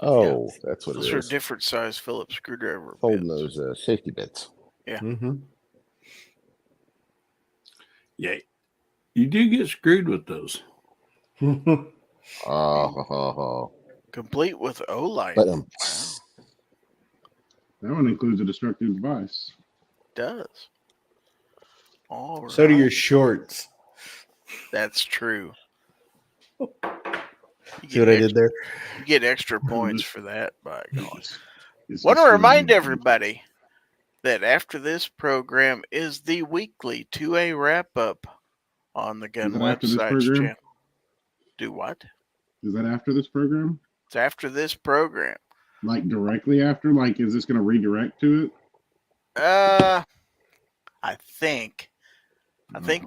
Oh, yeah. That's what those it is. Those are different size Phillips screwdriver holding bits. Those safety bits. Yeah. Mm-hmm. Yeah. You do get screwed with those. Complete with O-Light. That one includes a destructive device. It does. All right. So do your shorts. That's true. See what I did there? You get extra points for that, by gosh. Want to remind everybody that after this program is the weekly 2A wrap-up on the Gun Websites channel. Do what? Is that after this program? It's after this program. Like directly after? Like, is this going to redirect to it? I think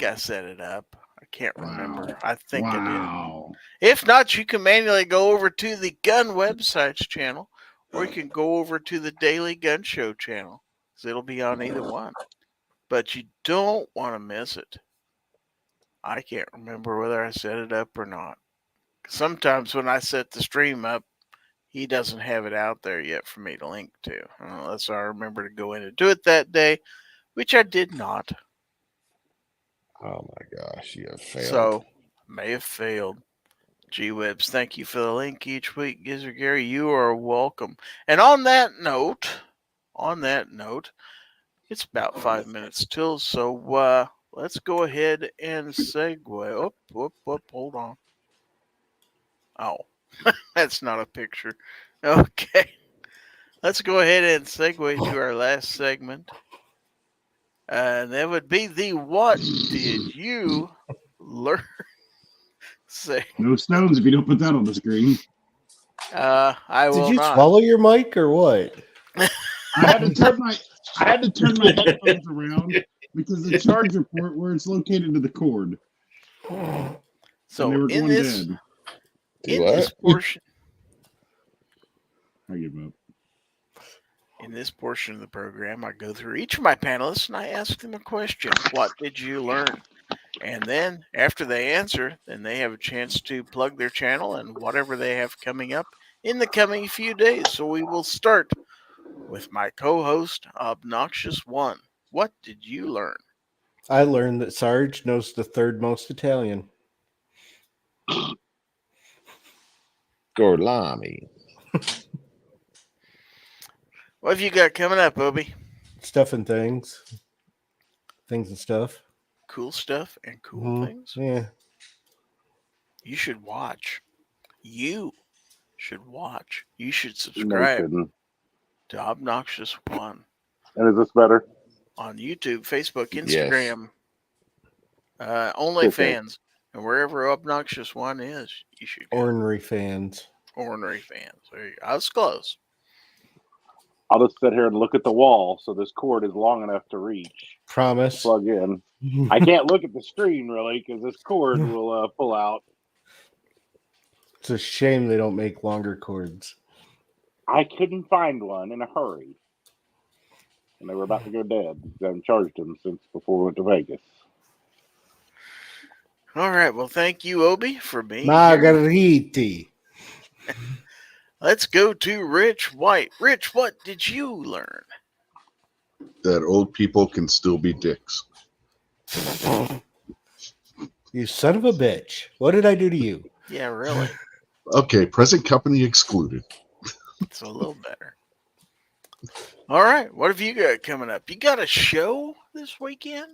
I set it up. I can't remember. I think I did. If not, you can manually go over to the Gun Websites channel, or you can go over to the Daily Gun Show channel, because it'll be on either one. But you don't want to miss it. I can't remember whether I set it up or not. Sometimes when I set the stream up, he doesn't have it out there yet for me to link to, unless I remember to go in and do it that day, which I did not. Oh my gosh, you have failed. So, may have failed. G-Webs, thank you for the link each week. Gizzard Gary, you are welcome. And on that note, It's about 5 minutes till, so let's go ahead and segue. Hold on. Oh, that's not a picture. Okay. Let's go ahead and segue to our last segment. And that would be the What Did You Learn? No stones if you don't put that on the screen. I will Did you not. swallow your mic or what? I had to turn my headphones around because the charger port where it's located to the cord. So they were in going this dead. in this portion I give up. in this portion of the program, I go through each of my panelists and I ask them a question. What did you learn? And then after they answer, then they have a chance to plug their channel and whatever they have coming up in the coming few days. So we will start with my co-host, Obnoxious One. What did you learn? I learned that Sarge knows the third most Italian. Gorlami. What have you got coming up, Obi? Stuff and things. Things and stuff. Cool stuff and cool things? Yeah. You should watch. You should subscribe to Obnoxious One. And is this better? On YouTube, Facebook, Instagram, OnlyFans, and wherever Obnoxious One is, you should go. Ornery fans. Ornery fans. There you go. I was close. I'll just sit here and look at the wall so this cord is long enough to reach. Promise. Plug in. I can't look at the screen really because this cord will pull out. It's a shame they don't make longer cords. I couldn't find one in a hurry. And they were about to go dead. I haven't charged them since before we went to Vegas. All right. Well, thank you, Obi, for being here. Margariti. Let's go to Rich White. Rich, what did you learn? That old people can still be dicks. You son of a bitch. What did I do to you? Yeah, really. Okay, present company excluded. It's a little better. All right. What have you got coming up? You got a show this weekend?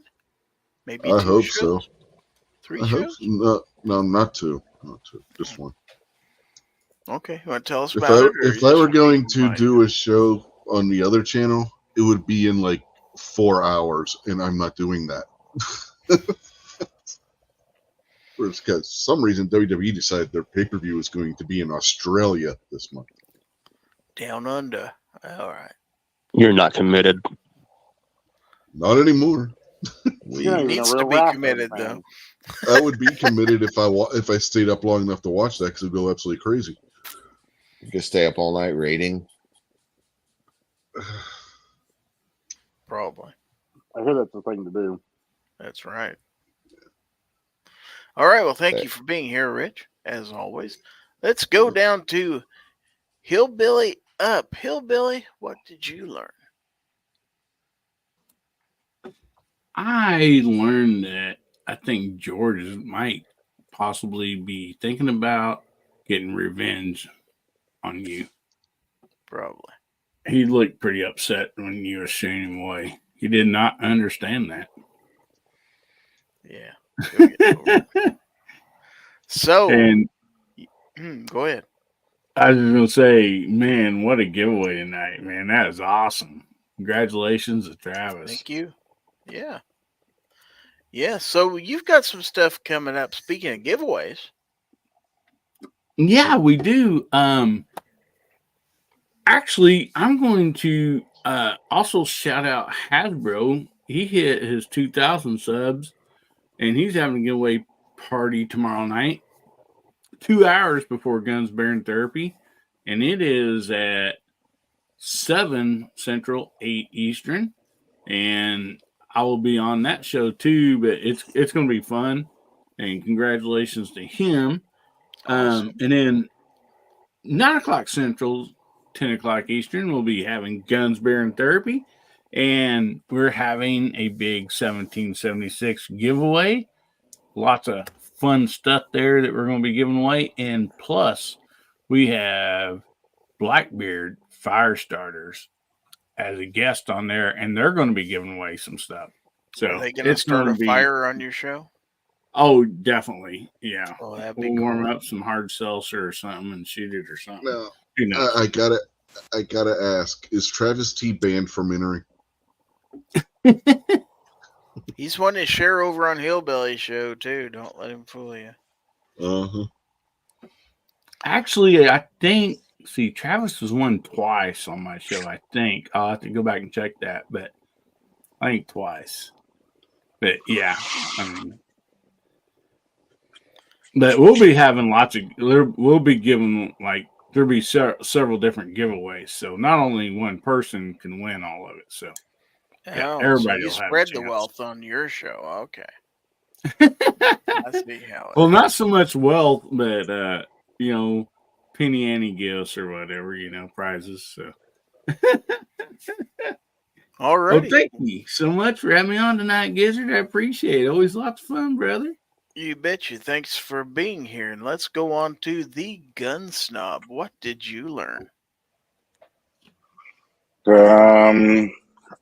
Maybe I two hope shows? so. 3 I shows? hope no, not two. Not two. Just one. Okay. You want to tell us about it? If I were going to do a show on the other channel, it would be in like 4 hours, and I'm not doing that. Because some reason WWE decided their pay-per-view is going to be in Australia this month. Down under. All right. You're not committed. Not anymore. He needs to be committed, though. I would be committed if I stayed up long enough to watch that, because it'd go absolutely crazy. You could stay up all night rating. Probably. I hear that's the thing to do. That's right. All right. Well, thank you for being here, Rich, as always. Let's go down to Hillbilly Up. Hillbilly, what did you learn? I learned that I think George might possibly be thinking about getting revenge on you. Probably. He looked pretty upset when you were shooing him away. He did not understand that. Yeah. So, and go ahead. I was going to say, man, what a giveaway tonight, man. That is awesome. Congratulations to Travis. Thank you. Yeah. Yeah. So you've got some stuff coming up. Speaking of giveaways. Yeah, we do. Actually, I'm going to also shout out Hasbro. He hit his 2,000 subs, and he's having a giveaway party tomorrow night, 2 hours before Guns Bearing Therapy, and it is at 7 Central, 8 Eastern, and I will be on that show too. But it's going to be fun, and congratulations to him. Awesome. And then 9 o'clock Central, 10 o'clock Eastern, we'll be having Guns Bearing Therapy, and we're having a big 1776 giveaway. Lots of fun stuff there that we're going to be giving away. And plus, we have Blackbeard fire starters as a guest on there, and they're going to be giving away some stuff. So are they going to start a fire on your show? Oh, definitely. Yeah. Oh, that'd we'll be cool. warm up some hard seltzer or something and shoot it or something. No, Who knows? I gotta ask: is Travis T banned from entering? He's one to share over on Hillbilly Show too. Don't let him fool you. Actually, I think. See, Travis was won twice on my show. I think I'll have to go back and check that, but I think twice. But yeah, I mean, but we'll be having lots of. We'll be giving there'll be several different giveaways. So not only one person can win all of it. So yeah, everybody so you will have spread a the chance. wealth on your show. Okay. I see how. Well, not so much wealth, but penny ante gifts or whatever, prizes. So. All right. Well, thank you so much for having me on tonight, Gizzard. I appreciate it. Always lots of fun, brother. You betcha. Thanks for being here. And let's go on to the gun snob. What did you learn? I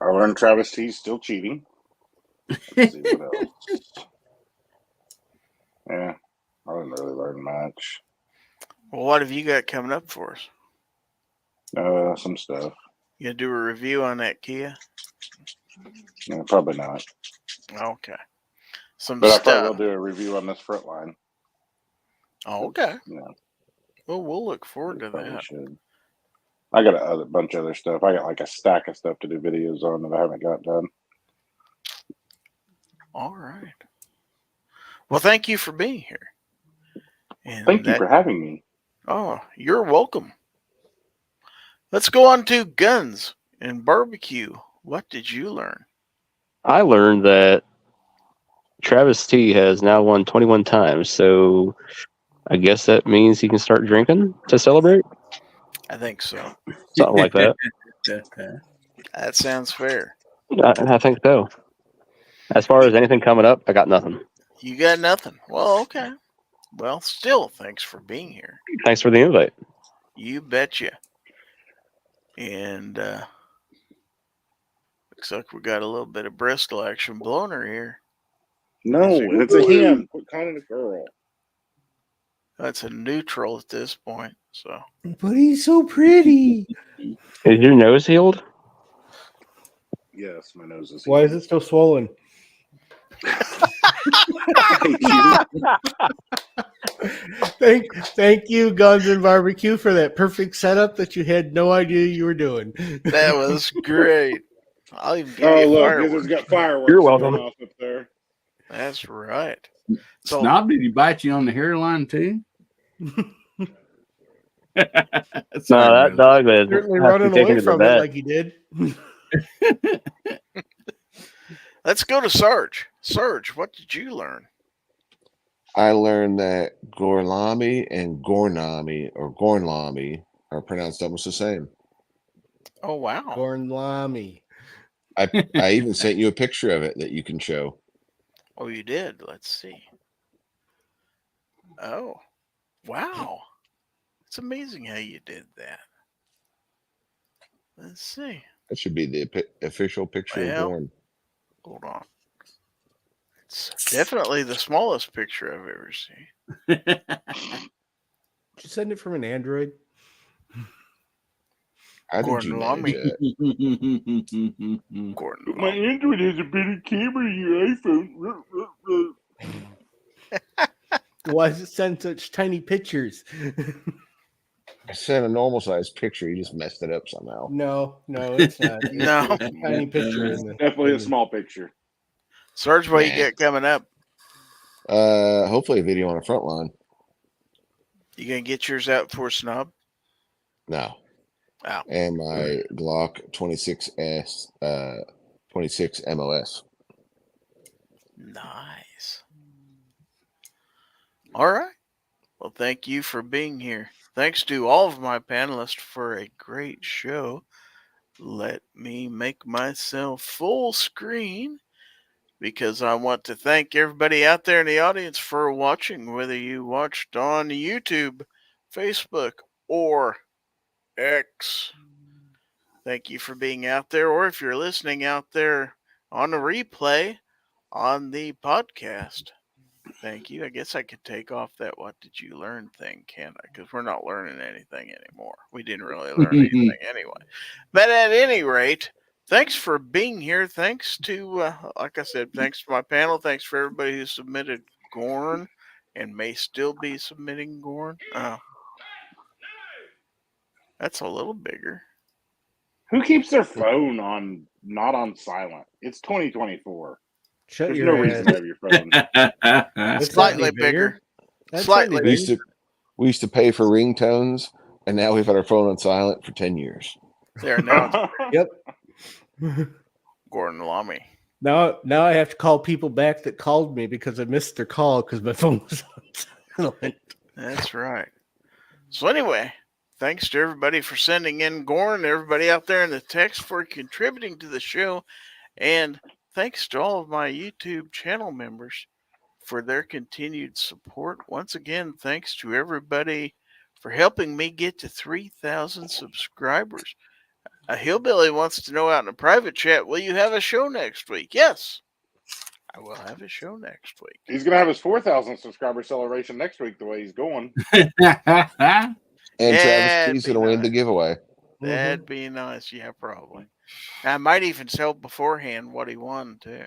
learned Travis T's still cheating. Let's see what else. Yeah, I didn't really learn much. Well, what have you got coming up for us? Some stuff. You gonna do a review on that Kia? No, probably not. Okay. But I probably will do a review on this front line. Oh, okay. Yeah. Well, we'll look forward to that. Should. I got a bunch of other stuff. I got like a stack of stuff to do videos on that I haven't got done. All right. Well, thank you for being here. And thank you for having me. Oh, you're welcome. Let's go on to guns and barbecue. What did you learn? I learned that Travis T has now won 21 times, so I guess that means he can start drinking to celebrate? I think so. Something like that. That sounds fair. I think so. As far as anything coming up, I got nothing. You got nothing. Well, okay. Well, still, thanks for being here. Thanks for the invite. You betcha. And looks like we got a little bit of Bristol action blown here. No, it's a him. What kind of a girl? That's a neutral at this point. So, but he's so pretty. Is your nose healed? Yes, my nose is. Why is it still swollen? Thank you, Guns and Barbecue, for that perfect setup that you had no idea you were doing. That was great. I'll even give you look, fireworks. Gizzard's got fireworks. You're welcome. Going off up there. That's right. So, Snob, did he bite you on the hairline too? No, that dog is certainly running away from it like he did. Let's go to Sarge. Sarge, what did you learn? I learned that Gorlami and Gornlami are pronounced almost the same. Oh, wow. Gornlami. I even sent you a picture of it that you can show. Oh, you did? Let's see. Oh, wow. It's amazing how you did that. Let's see. That should be the official picture of Gorn. Hold on. It's definitely the smallest picture I've ever seen. Did you send it from an Android? How did you manage that? My Android has a better camera than your iPhone. Why does it send such tiny pictures? I sent a normal sized picture. You just messed it up somehow. No, it's not. No. It's a tiny picture. Definitely a small picture. Sarge, what you got coming up? Hopefully a video on the front line. You gonna get yours out for Snob? No. Oh. And my Glock 26S 26 MOS. Nice. All right. Well, thank you for being here. Thanks to all of my panelists for a great show. Let me make myself full screen because I want to thank everybody out there in the audience for watching, whether you watched on YouTube, Facebook, or X. thank you for being out there. Or if you're listening out there on a replay on the podcast, thank you. I guess I could take off that "what did you learn" thing, can't I? Because we're not learning anything anymore. We didn't really learn anything anyway. But at any rate, thanks for being here. Thanks to, like I said, thanks to my panel. Thanks for everybody who submitted Gorn and may still be submitting Gorn. That's a little bigger. Who keeps their phone on not on silent? It's 2024. Shut There's your no ass. reason to have your phone. That's Slightly not any bigger. That's Slightly not We any used we used to pay for ringtones, and now we've had our phone on silent for 10 years. There, now it's Yep. Gordon Lamy. Now I have to call people back that called me because I missed their call because my phone was on silent. That's right. So anyway, thanks to everybody for sending in Gorn, everybody out there in the text for contributing to the show, and thanks to all of my YouTube channel members for their continued support. Once again, thanks to everybody for helping me get to 3,000 subscribers. A hillbilly wants to know out in a private chat, will you have a show next week? Yes, I will have a show next week. He's going to have his 4,000 subscriber celebration next week the way he's going. And That'd Travis T's be going to win the nice. giveaway. That'd be nice. Yeah, probably. I might even tell beforehand what he won, too.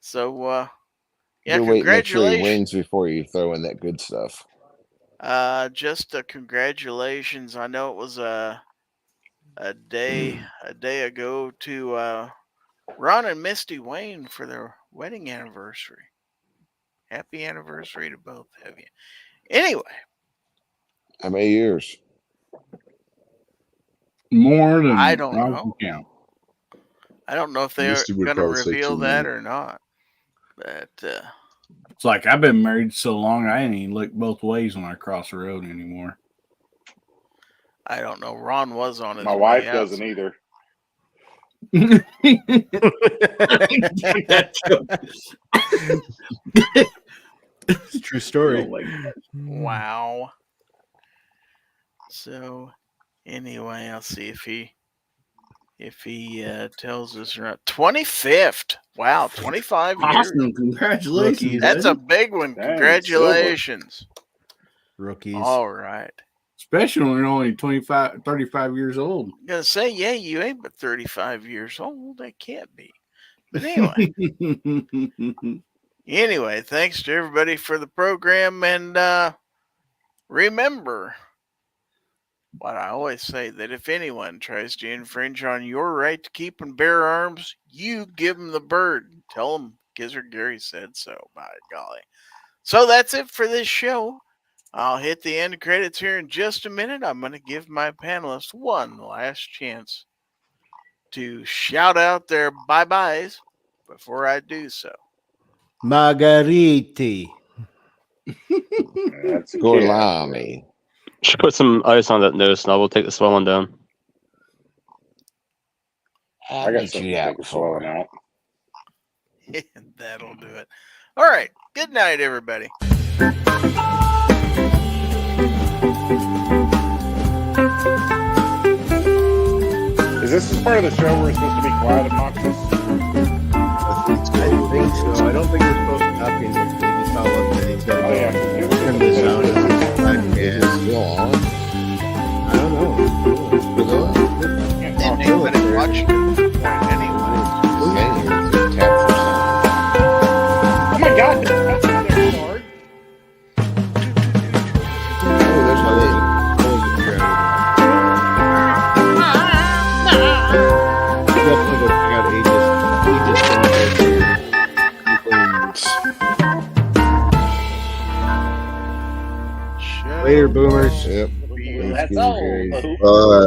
So, yeah, You'll wait, make sure he congratulations. wins before you throw in that good stuff. Just congratulations. I know it was a day ago to Ron and Misty Wayne for their wedding anniversary. Happy anniversary to both of you. Anyway, How many years? More than I don't can know. count. I don't know if they're Misty would going to probably say reveal too that many. or not. But It's like I've been married so long, I ain't even look both ways when I cross the road anymore. I don't know. Ron was on his My way wife out, doesn't so- either. It's a true story. Wow. So, anyway, I'll see if he tells us or not. 25th. Wow, 25 years. Awesome. Congratulations. Rookies. That's a buddy. big one. Dang, Congratulations. Rookies. All right. Especially when you're only 35 years old. I'm going to say, yeah, you ain't but 35 years old. That can't be. But anyway, thanks to everybody for the program. And remember what I always say, that if anyone tries to infringe on your right to keep and bear arms, you give them the bird. Tell them Gizzard Gary said so, by golly. So that's it for this show. I'll hit the end credits here in just a minute. I'm going to give my panelists one last chance to shout out their bye-byes before I do so. Margariti. That's Gorlami. Should put some ice on that nose, and I will take the swelling down. I got something to take a swelling out. That'll do it. All right. Good night, everybody. Is this part of the show where it's supposed to be quiet, obnoxious? I think so. I don't think we're supposed to copy him. We just tell him that he's got Oh, to yeah. turn the sound of his podcast. Still on? I don't know. Still on? And anybody watching it anyway. Okay, here's the tap for sound. Oh my God! That's not their card. Oh, there's my name. Later, boomers. Yep. That's all. Bye.